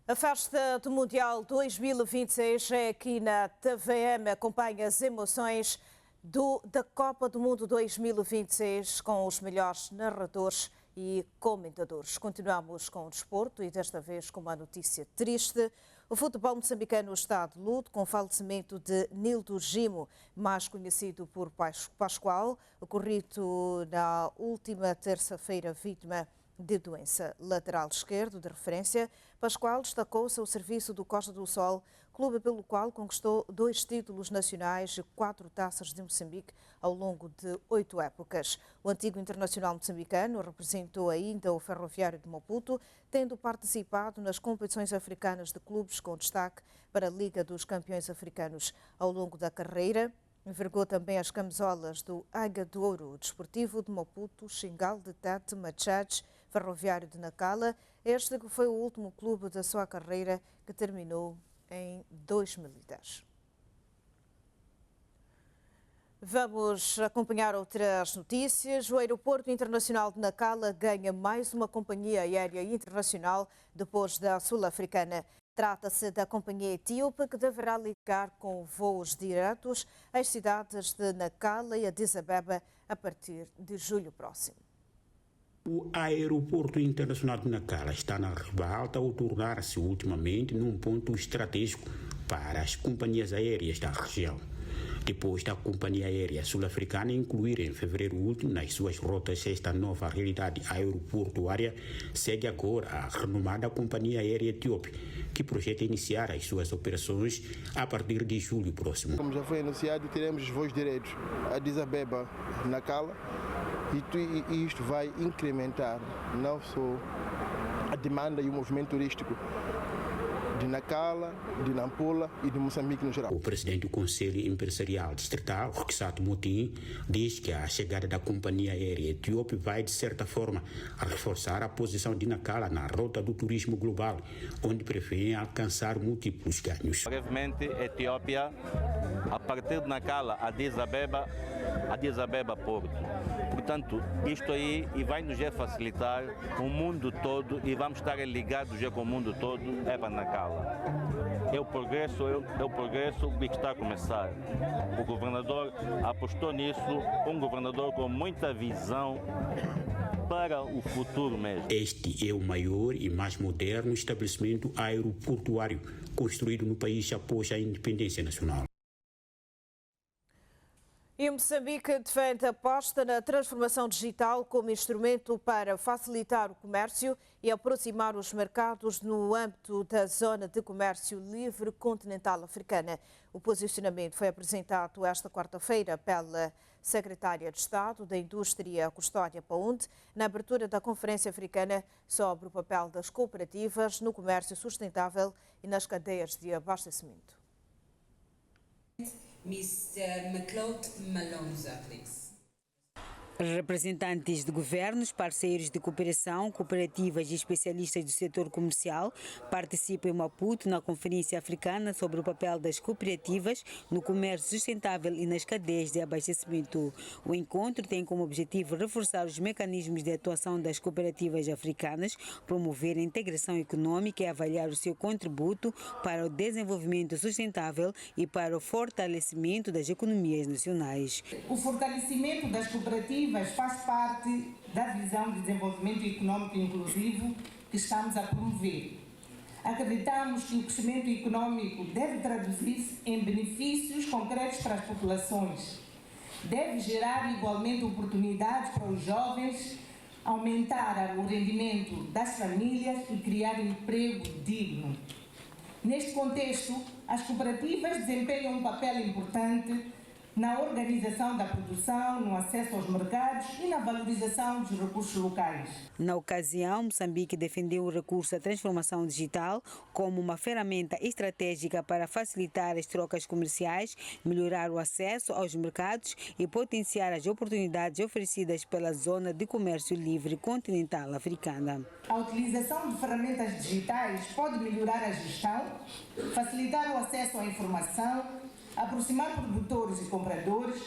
A festa do Mundial 2026 é aqui na TVM. Acompanha as emoções da Copa do Mundo 2026 com os melhores narradores e comentadores. Continuamos com o desporto e desta vez com uma notícia triste. O futebol moçambicano está de luto com o falecimento de Nildo Gimo, mais conhecido por Pascoal, ocorrido na última terça-feira, vítima de doença lateral esquerdo de referência. Pascoal destacou-se ao serviço do Costa do Sol, clube pelo qual conquistou 2 títulos nacionais e 4 taças de Moçambique ao longo de 8 épocas. O antigo internacional moçambicano representou ainda o Ferroviário de Maputo, tendo participado nas competições africanas de clubes com destaque para a Liga dos Campeões Africanos. Ao longo da carreira, Envergou também as camisolas do Águia do Ouro, Desportivo de Maputo, Xingal de Tete, Machates, Ferroviário de Nacala. Este que foi o último clube da sua carreira, que terminou em 2010. Vamos acompanhar outras notícias. O Aeroporto Internacional de Nacala ganha mais uma companhia aérea internacional depois da sul-africana. Trata-se da companhia etíope, que deverá ligar com voos diretos às cidades de Nacala e Addis Abeba a partir de julho próximo. O Aeroporto Internacional de Nacala está na ribalta ao tornar-se ultimamente num ponto estratégico para as companhias aéreas da região. Depois da companhia aérea sul-africana incluir em fevereiro último nas suas rotas esta nova realidade aeroportuária, segue agora a renomada companhia aérea etíope, que projeta iniciar as suas operações a partir de julho próximo. Como já foi anunciado, teremos voos diretos a Addis Abeba, Nacala, e isto vai incrementar não só a demanda e o movimento turístico de Nacala, de Nampula e de Moçambique no geral. O presidente do Conselho Empresarial Distrital, Roxato Moutinho, diz que a chegada da companhia aérea etíope vai, de certa forma, reforçar a posição de Nacala na rota do turismo global, onde prevê alcançar múltiplos ganhos. Brevemente, Etiópia, a partir de Nacala, Addis Abeba Porto. Portanto, isto aí vai nos facilitar o mundo todo e vamos estar ligados com o mundo todo para Nacala. É o progresso que está a começar. O governador apostou nisso, um governador com muita visão para o futuro mesmo. Este é o maior e mais moderno estabelecimento aeroportuário construído no país após a independência nacional. E Moçambique defende a aposta na transformação digital como instrumento para facilitar o comércio e aproximar os mercados no âmbito da Zona de Comércio Livre Continental Africana. O posicionamento foi apresentado esta quarta-feira pela Secretária de Estado da Indústria, Custódia Paunde, na abertura da Conferência Africana sobre o papel das cooperativas no comércio sustentável e nas cadeias de abastecimento. Mr. McLeod Malonza, please. Representantes de governos, parceiros de cooperação, cooperativas e especialistas do setor comercial participam em Maputo na Conferência Africana sobre o papel das cooperativas no comércio sustentável e nas cadeias de abastecimento. O encontro tem como objetivo reforçar os mecanismos de atuação das cooperativas africanas, promover a integração econômica e avaliar o seu contributo para o desenvolvimento sustentável e para o fortalecimento das economias nacionais. O fortalecimento das cooperativas faz parte da visão de desenvolvimento econômico inclusivo que estamos a promover. Acreditamos que o crescimento econômico deve traduzir-se em benefícios concretos para as populações. Deve gerar igualmente oportunidades para os jovens, aumentar o rendimento das famílias e criar emprego digno. Neste contexto, as cooperativas desempenham um papel importante na organização da produção, no acesso aos mercados e na valorização dos recursos locais. Na ocasião, Moçambique defendeu o recurso à transformação digital como uma ferramenta estratégica para facilitar as trocas comerciais, melhorar o acesso aos mercados e potenciar as oportunidades oferecidas pela Zona de Comércio Livre Continental Africana. A utilização de ferramentas digitais pode melhorar a gestão, facilitar o acesso à informação, aproximar produtores e compradores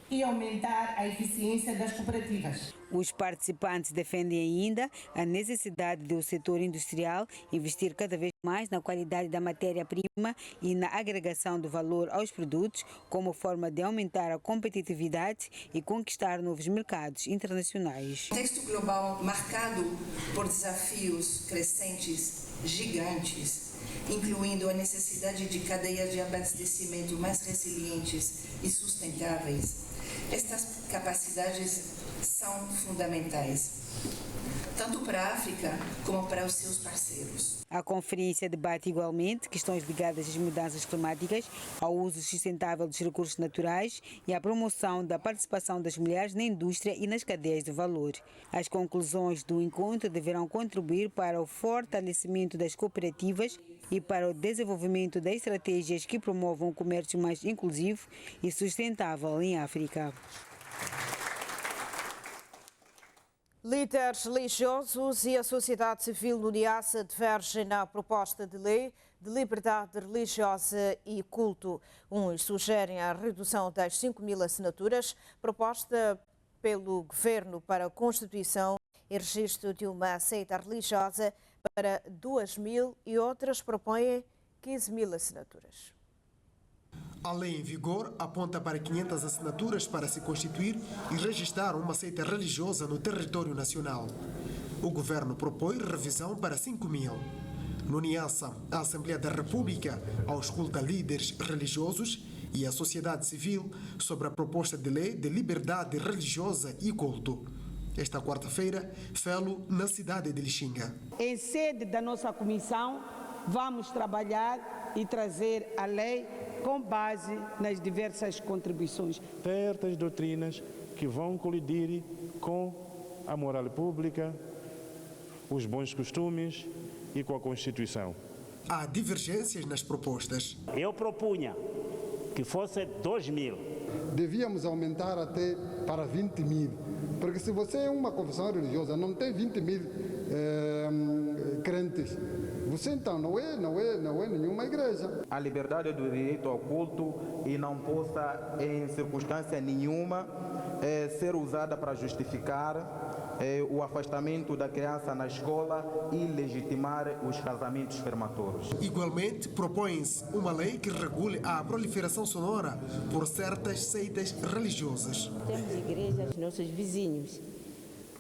e aumentar a eficiência das cooperativas. Os participantes defendem ainda a necessidade do setor industrial investir cada vez mais na qualidade da matéria-prima e na agregação do valor aos produtos como forma de aumentar a competitividade e conquistar novos mercados internacionais. Contexto global marcado por desafios crescentes, gigantes, incluindo a necessidade de cadeias de abastecimento mais resilientes e sustentáveis. Estas capacidades são fundamentais. tanto para a África como para os seus parceiros. A conferência debate igualmente questões ligadas às mudanças climáticas, ao uso sustentável dos recursos naturais e à promoção da participação das mulheres na indústria e nas cadeias de valor. As conclusões do encontro deverão contribuir para o fortalecimento das cooperativas e para o desenvolvimento de estratégias que promovam o comércio mais inclusivo e sustentável em África. Líderes religiosos e a sociedade civil no Niassa divergem na proposta de lei de liberdade religiosa e culto. Uns sugerem a redução das 5.000 assinaturas proposta pelo Governo para a Constituição e registro de uma seita religiosa para 2.000 e outras propõem 15.000 assinaturas. A lei em vigor aponta para 500 assinaturas para se constituir e registrar uma seita religiosa no território nacional. O governo propõe revisão para 5.000. No Niassa, a Assembleia da República ausculta líderes religiosos e a sociedade civil sobre a proposta de lei de liberdade religiosa e culto. Esta quarta-feira, fê-lo na cidade de Lixinga. Em sede da nossa comissão, vamos trabalhar e trazer a lei com base nas diversas contribuições. Certas doutrinas que vão colidir com a moral pública, os bons costumes e com a Constituição. Há divergências nas propostas. Eu propunha que fosse 2.000. Devíamos aumentar até para 20.000, porque se você é uma confissão religiosa, não tem 20.000 crentes. Você então não é nenhuma igreja. A liberdade do direito ao culto e não possa, em circunstância nenhuma, ser usada para justificar o afastamento da criança na escola e legitimar os casamentos prematuros. Igualmente, propõe-se uma lei que regule a proliferação sonora por certas seitas religiosas. Temos igrejas, nossos vizinhos,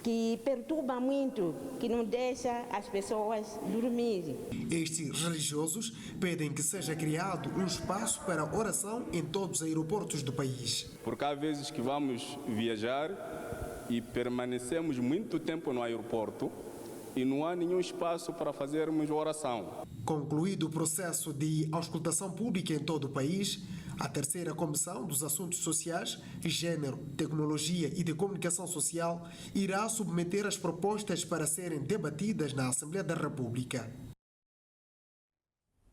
que perturba muito, que não deixa as pessoas dormir. Estes religiosos pedem que seja criado um espaço para oração em todos os aeroportos do país. Porque há vezes que vamos viajar e permanecemos muito tempo no aeroporto e não há nenhum espaço para fazermos oração. Concluído o processo de auscultação pública em todo o país, a terceira Comissão dos Assuntos Sociais, Gênero, Tecnologia e de Comunicação Social irá submeter as propostas para serem debatidas na Assembleia da República.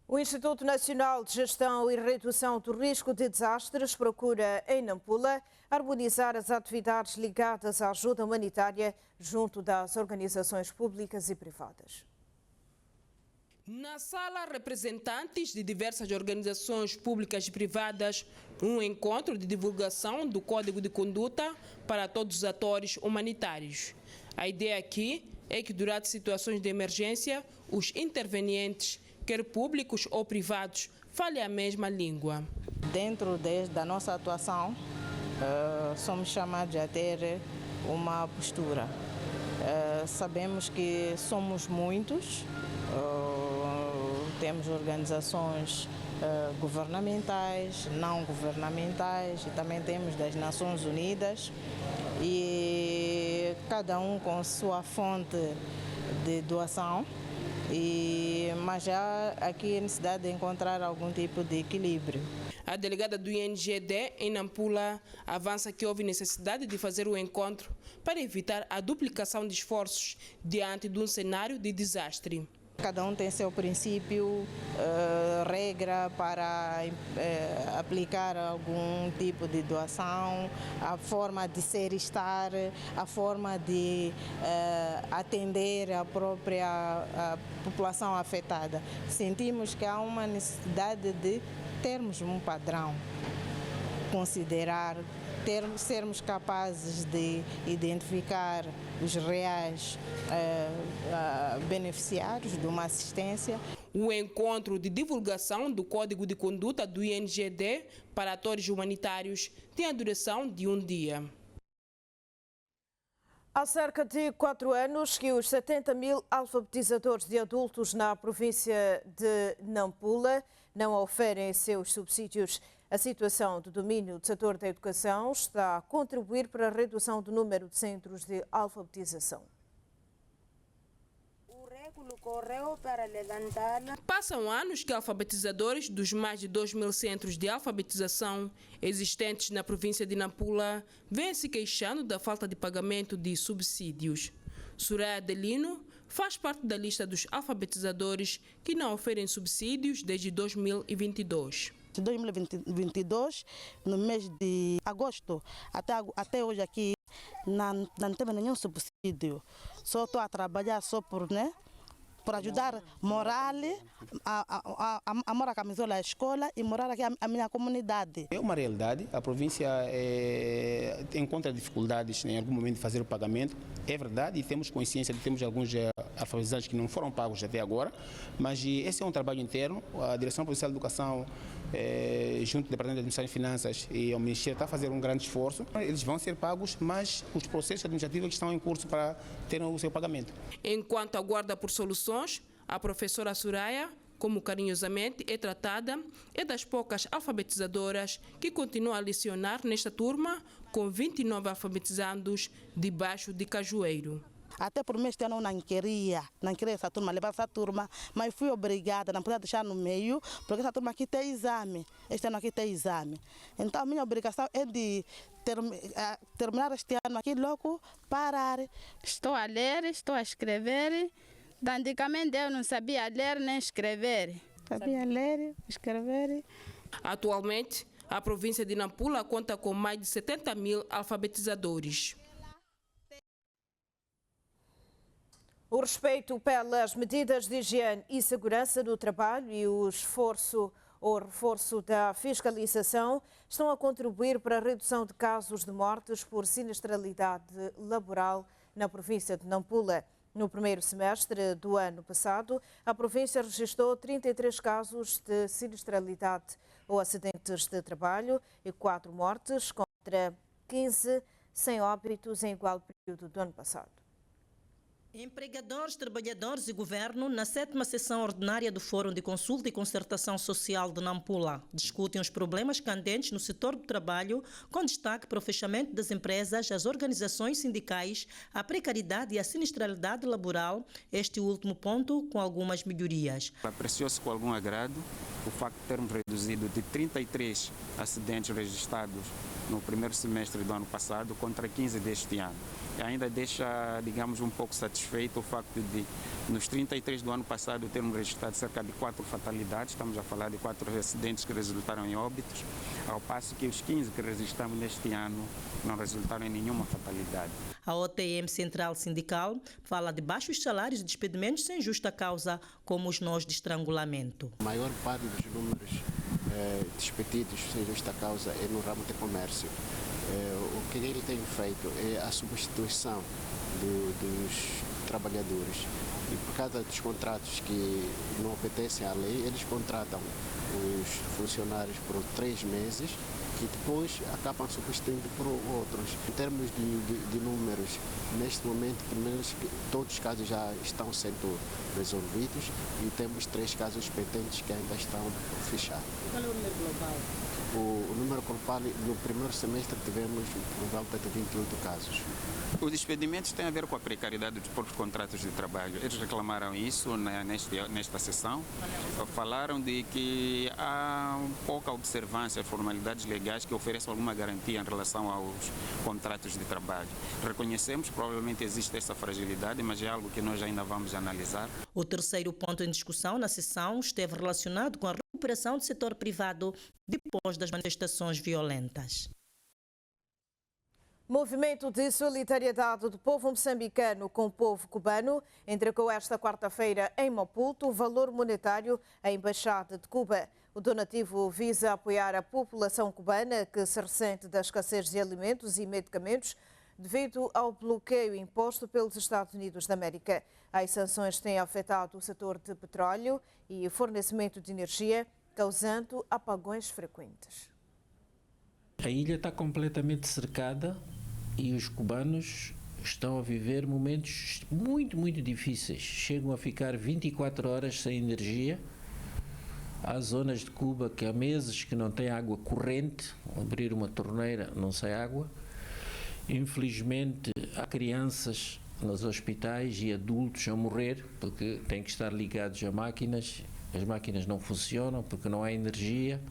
O Instituto Nacional de Gestão e Redução do Risco de Desastres procura, em Nampula, harmonizar as atividades ligadas à ajuda humanitária junto das organizações públicas e privadas. Na sala, representantes de diversas organizações públicas e privadas, um encontro de divulgação do Código de Conduta para todos os atores humanitários. A ideia aqui é que, durante situações de emergência, os intervenientes, quer públicos ou privados, falem a mesma língua. Dentro da nossa atuação, somos chamados a ter uma postura. Sabemos que somos muitos, temos organizações governamentais, não governamentais e também temos das Nações Unidas e cada um com sua fonte de doação. Mas há aqui a necessidade de encontrar algum tipo de equilíbrio. A delegada do INGD em Nampula avança que houve necessidade de fazer o encontro para evitar a duplicação de esforços diante de um cenário de desastre. Cada um tem seu princípio, regra para aplicar algum tipo de doação, a forma de ser e estar, a forma de atender a própria população afetada. Sentimos que há uma necessidade de termos um padrão, considerar, sermos capazes de identificar os reais beneficiários de uma assistência. O encontro de divulgação do Código de Conduta do INGD para atores humanitários tem a duração de um dia. Há cerca de 4 anos que os 70.000 alfabetizadores de adultos na província de Nampula não oferem seus subsídios. A situação do domínio do setor da educação está a contribuir para a redução do número de centros de alfabetização. Passam anos que alfabetizadores dos mais de 2.000 centros de alfabetização existentes na província de Nampula vêm se queixando da falta de pagamento de subsídios. Soraya Adelino faz parte da lista dos alfabetizadores que não oferem subsídios desde 2022. De 2022, no mês de agosto, até hoje aqui, não teve nenhum subsídio. Só estou a trabalhar só por ajudar moral, a morar a camisola à escola e morar aqui a minha comunidade. É uma realidade, a província encontra dificuldades em algum momento de fazer o pagamento, é verdade, e temos consciência de que temos alguns alfabetizados que não foram pagos até agora, mas esse é um trabalho interno, a Direção Provincial de Educação, junto ao Departamento de Administração e Finanças e ao Ministério, está a fazer um grande esforço. Eles vão ser pagos, mas os processos administrativos estão em curso para terem o seu pagamento. Enquanto aguarda por soluções, a professora Soraya, como carinhosamente é tratada, é das poucas alfabetizadoras que continua a lecionar nesta turma com 29 alfabetizandos debaixo de Cajueiro. Até por mês eu não queria essa turma, levar essa turma, mas fui obrigada, não podia deixar no meio, porque essa turma aqui tem exame, este ano aqui tem exame. Então a minha obrigação é de terminar este ano aqui logo, parar. Estou a ler, estou a escrever, antigamente eu não sabia ler nem escrever. Sabia ler, escrever. Atualmente, a província de Nampula conta com mais de 70.000 alfabetizadores. O respeito pelas medidas de higiene e segurança do trabalho e o reforço da fiscalização estão a contribuir para a redução de casos de mortes por sinistralidade laboral na província de Nampula. No primeiro semestre do ano passado, a província registrou 33 casos de sinistralidade ou acidentes de trabalho e 4 mortes, contra 15 sem óbitos em igual período do ano passado. Empregadores, trabalhadores e governo, na 7ª sessão ordinária do Fórum de Consulta e Concertação Social de Nampula, discutem os problemas candentes no setor do trabalho, com destaque para o fechamento das empresas, as organizações sindicais, a precariedade e a sinistralidade laboral, este último ponto com algumas melhorias. Apreciou-se com algum agrado o facto de termos reduzido de 33 acidentes registrados no primeiro semestre do ano passado contra 15 deste ano. E ainda deixa, digamos, um pouco satisfeito o facto de, nos 33 do ano passado, termos registrado cerca de 4 fatalidades, estamos a falar de 4 acidentes que resultaram em óbitos, ao passo que os 15 que registramos neste ano não resultaram em nenhuma fatalidade. A OTM Central Sindical fala de baixos salários e despedimentos sem justa causa, como os nós de estrangulamento. A maior parte dos números despedidos sem justa causa é no ramo de comércio. O que ele tem feito é a substituição dos trabalhadores. E por causa dos contratos que não obedecem à lei, eles contratam os funcionários por 3 meses, que depois acabam substituindo por outros. Em termos de números, neste momento, primeiro, todos os casos já estão sendo resolvidos e temos 3 casos pendentes que ainda estão por fechar. Qual é o número global? O número global, no primeiro semestre, tivemos por volta de 28 casos. Os despedimentos têm a ver com a precariedade dos próprios contratos de trabalho. Eles reclamaram isso nesta sessão. Falaram de que há pouca observância às formalidades legais que ofereçam alguma garantia em relação aos contratos de trabalho. Reconhecemos, provavelmente existe essa fragilidade, mas é algo que nós ainda vamos analisar. O terceiro ponto em discussão na sessão esteve relacionado com a recuperação do setor privado depois das manifestações violentas. Movimento de solidariedade do povo moçambicano com o povo cubano entregou esta quarta-feira em Maputo o valor monetário à Embaixada de Cuba. O donativo visa apoiar a população cubana que se ressente da escassez de alimentos e medicamentos devido ao bloqueio imposto pelos Estados Unidos da América. As sanções têm afetado o setor de petróleo e fornecimento de energia, causando apagões frequentes. A ilha está completamente cercada e os cubanos estão a viver momentos muito difíceis. Chegam a ficar 24 horas sem energia. Há zonas de Cuba que há meses que não tem água corrente, abrir uma torneira não sai água. Infelizmente há crianças nos hospitais e adultos a morrer porque têm que estar ligados a máquinas, as máquinas não funcionam porque não há energia.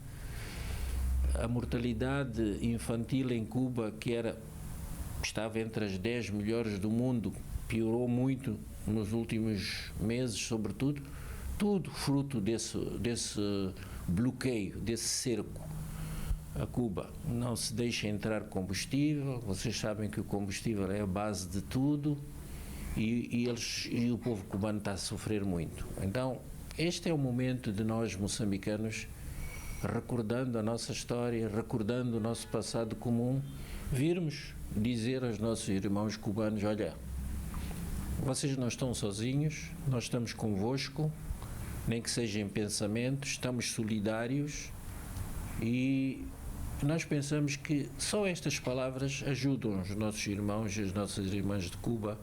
A mortalidade infantil em Cuba, que estava entre as 10 melhores do mundo, piorou muito nos últimos meses, sobretudo, tudo fruto desse bloqueio, desse cerco a Cuba. Não se deixa entrar combustível, vocês sabem que o combustível é a base de tudo e o povo cubano está a sofrer muito. Então, este é o momento de nós, moçambicanos, recordando a nossa história, recordando o nosso passado comum, virmos dizer aos nossos irmãos cubanos: olha, vocês não estão sozinhos, nós estamos convosco, nem que seja em pensamento, estamos solidários e nós pensamos que só estas palavras ajudam os nossos irmãos e as nossas irmãs de Cuba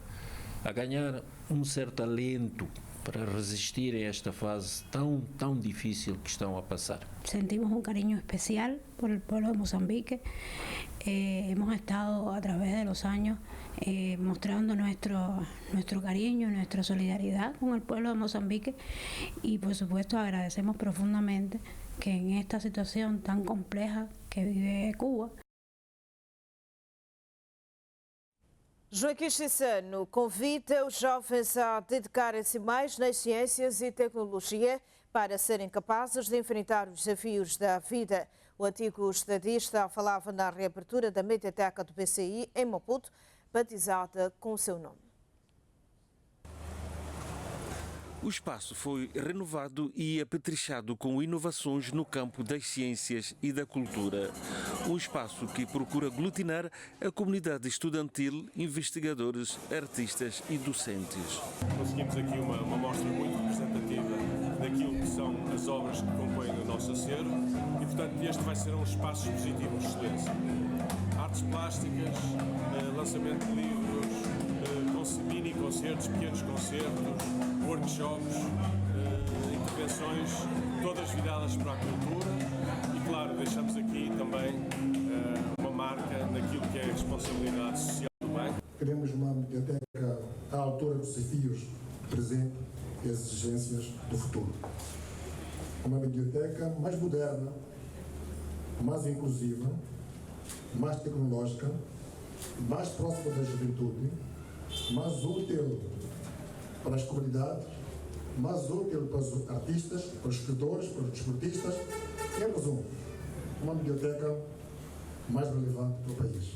a ganhar um certo alento para resistirem a esta fase tão difícil que estão a passar. Sentimos un cariño especial por el pueblo de Mozambique. Hemos estado a través de los años mostrando nuestro cariño, nuestra solidaridad con el pueblo de Mozambique y por supuesto agradecemos profundamente que en esta situación tan compleja que vive Cuba. Joaquim Chissano convida os jovens a dedicarem-se mais nas ciências e tecnologia para serem capazes de enfrentar os desafios da vida. O antigo estadista falava na reabertura da Mediateca do BCI em Maputo, batizada com o seu nome. O espaço foi renovado e apetrechado com inovações no campo das ciências e da cultura. Um espaço que procura aglutinar a comunidade estudantil, investigadores, artistas e docentes. Conseguimos aqui uma mostra muito representativa daquilo que são as obras que compõem o nosso acervo e, portanto, este vai ser um espaço expositivo de excelência. Artes plásticas, lançamento de livros, mini concertos, pequenos concertos, workshops, intervenções, todas viradas para a cultura e, claro, deixamos aqui também uma marca naquilo que é a responsabilidade social do banco. Queremos uma biblioteca à altura dos desafios do presente e as exigências do futuro. Uma biblioteca mais moderna, mais inclusiva, mais tecnológica, mais próxima da juventude, mais útil para as comunidades, mais útil para os artistas, para os escritores, para os desportistas, em resumo, uma biblioteca mais relevante para o país.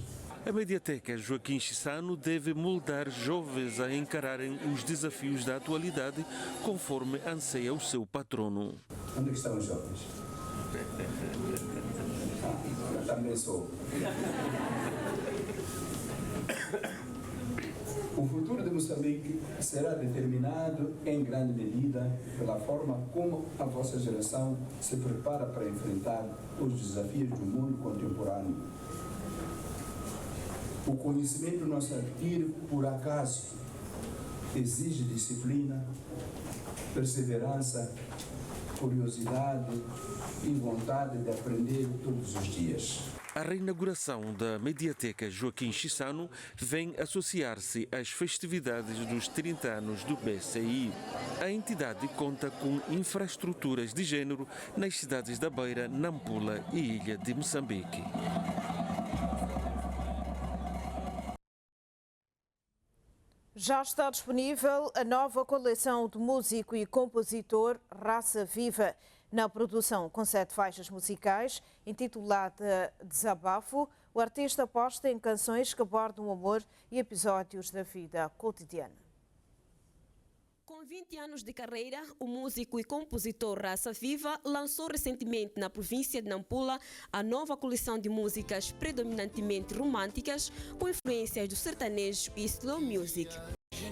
A Mediateca Joaquim Chissano deve moldar jovens a encararem os desafios da atualidade conforme anseia o seu patrono. Onde estão os jovens? Eu também sou. O futuro de Moçambique será determinado em grande medida pela forma como a vossa geração se prepara para enfrentar os desafios do mundo contemporâneo. O conhecimento não se adquire por acaso, exige disciplina, perseverança, curiosidade e vontade de aprender todos os dias. A reinauguração da Mediateca Joaquim Chissano vem associar-se às festividades dos 30 anos do BCI. A entidade conta com infraestruturas de género nas cidades da Beira, Nampula e Ilha de Moçambique. Já está disponível a nova coleção do músico e compositor Raça Viva. Na produção com 7 faixas musicais, intitulada Desabafo, o artista aposta em canções que abordam o amor e episódios da vida cotidiana. Com 20 anos de carreira, o músico e compositor Raça Viva lançou recentemente na província de Nampula a nova coleção de músicas predominantemente românticas com influências do sertanejo e slow music.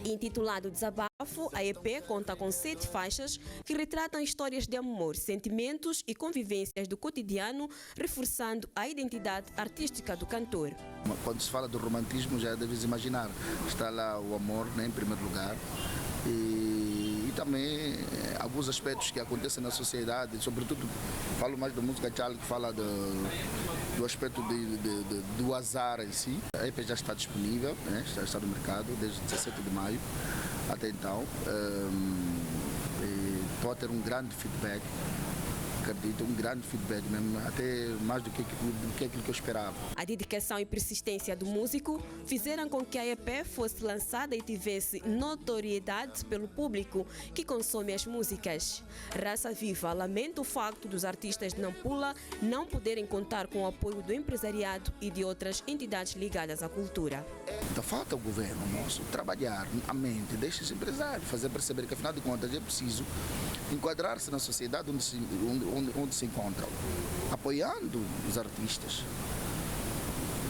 Intitulado Desabafo, a EP conta com 7 faixas que retratam histórias de amor, sentimentos e convivências do cotidiano, reforçando a identidade artística do cantor. Quando se fala do romantismo, já deves imaginar, está lá o amor, né, em primeiro lugar, e também alguns aspectos que acontecem na sociedade, sobretudo falo mais da música Charlie, que fala do aspecto do azar em si. A EP já está disponível, né? Já está no mercado desde 17 de maio até então. Estou a ter um grande feedback. Acredito, um grande feedback mesmo, até mais do que aquilo que eu esperava. A dedicação e persistência do músico fizeram com que a EP fosse lançada e tivesse notoriedade pelo público que consome as músicas. Raça Viva lamenta o facto dos artistas de Nampula não poderem contar com o apoio do empresariado e de outras entidades ligadas à cultura. Então falta o governo nosso trabalhar a mente destes empresários, fazer perceber que afinal de contas é preciso enquadrar-se na sociedade onde se encontram, apoiando os artistas.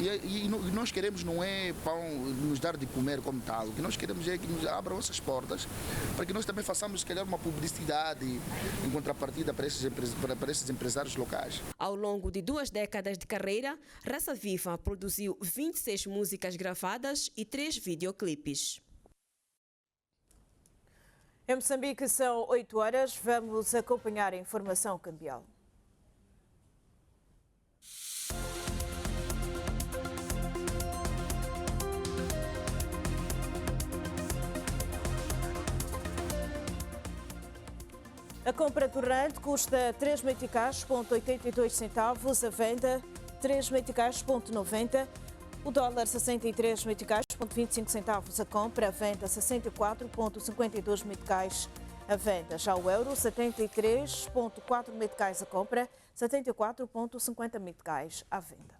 E nós queremos não é nos dar de comer como tal, o que nós queremos é que nos abram essas portas para que nós também façamos, se calhar, uma publicidade em contrapartida para esses empresários locais. Ao longo de 2 décadas de carreira, Raça Viva produziu 26 músicas gravadas e 3 videoclipes. Em Moçambique são 8 horas, vamos acompanhar a informação cambial. A compra do rand custa 3 meticais,82 centavos, a venda 3 meticais,90. O dólar 63 meticais,25 centavos a compra, a venda 64,52 meticais a venda. Já o euro 73,4 meticais a compra, 74,50 meticais à venda.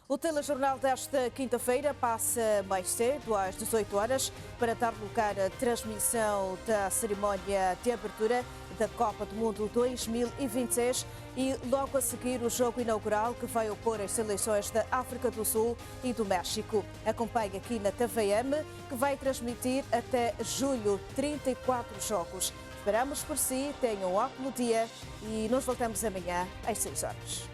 O telejornal desta quinta-feira passa mais cedo, às 18 horas, para dar lugar à transmissão da cerimónia de abertura da Copa do Mundo 2026 e logo a seguir o jogo inaugural que vai opor as seleções da África do Sul e do México. Acompanhe aqui na TVM, que vai transmitir até julho 34 jogos. Esperamos por si, tenham um ótimo dia e nos voltamos amanhã às 6 horas.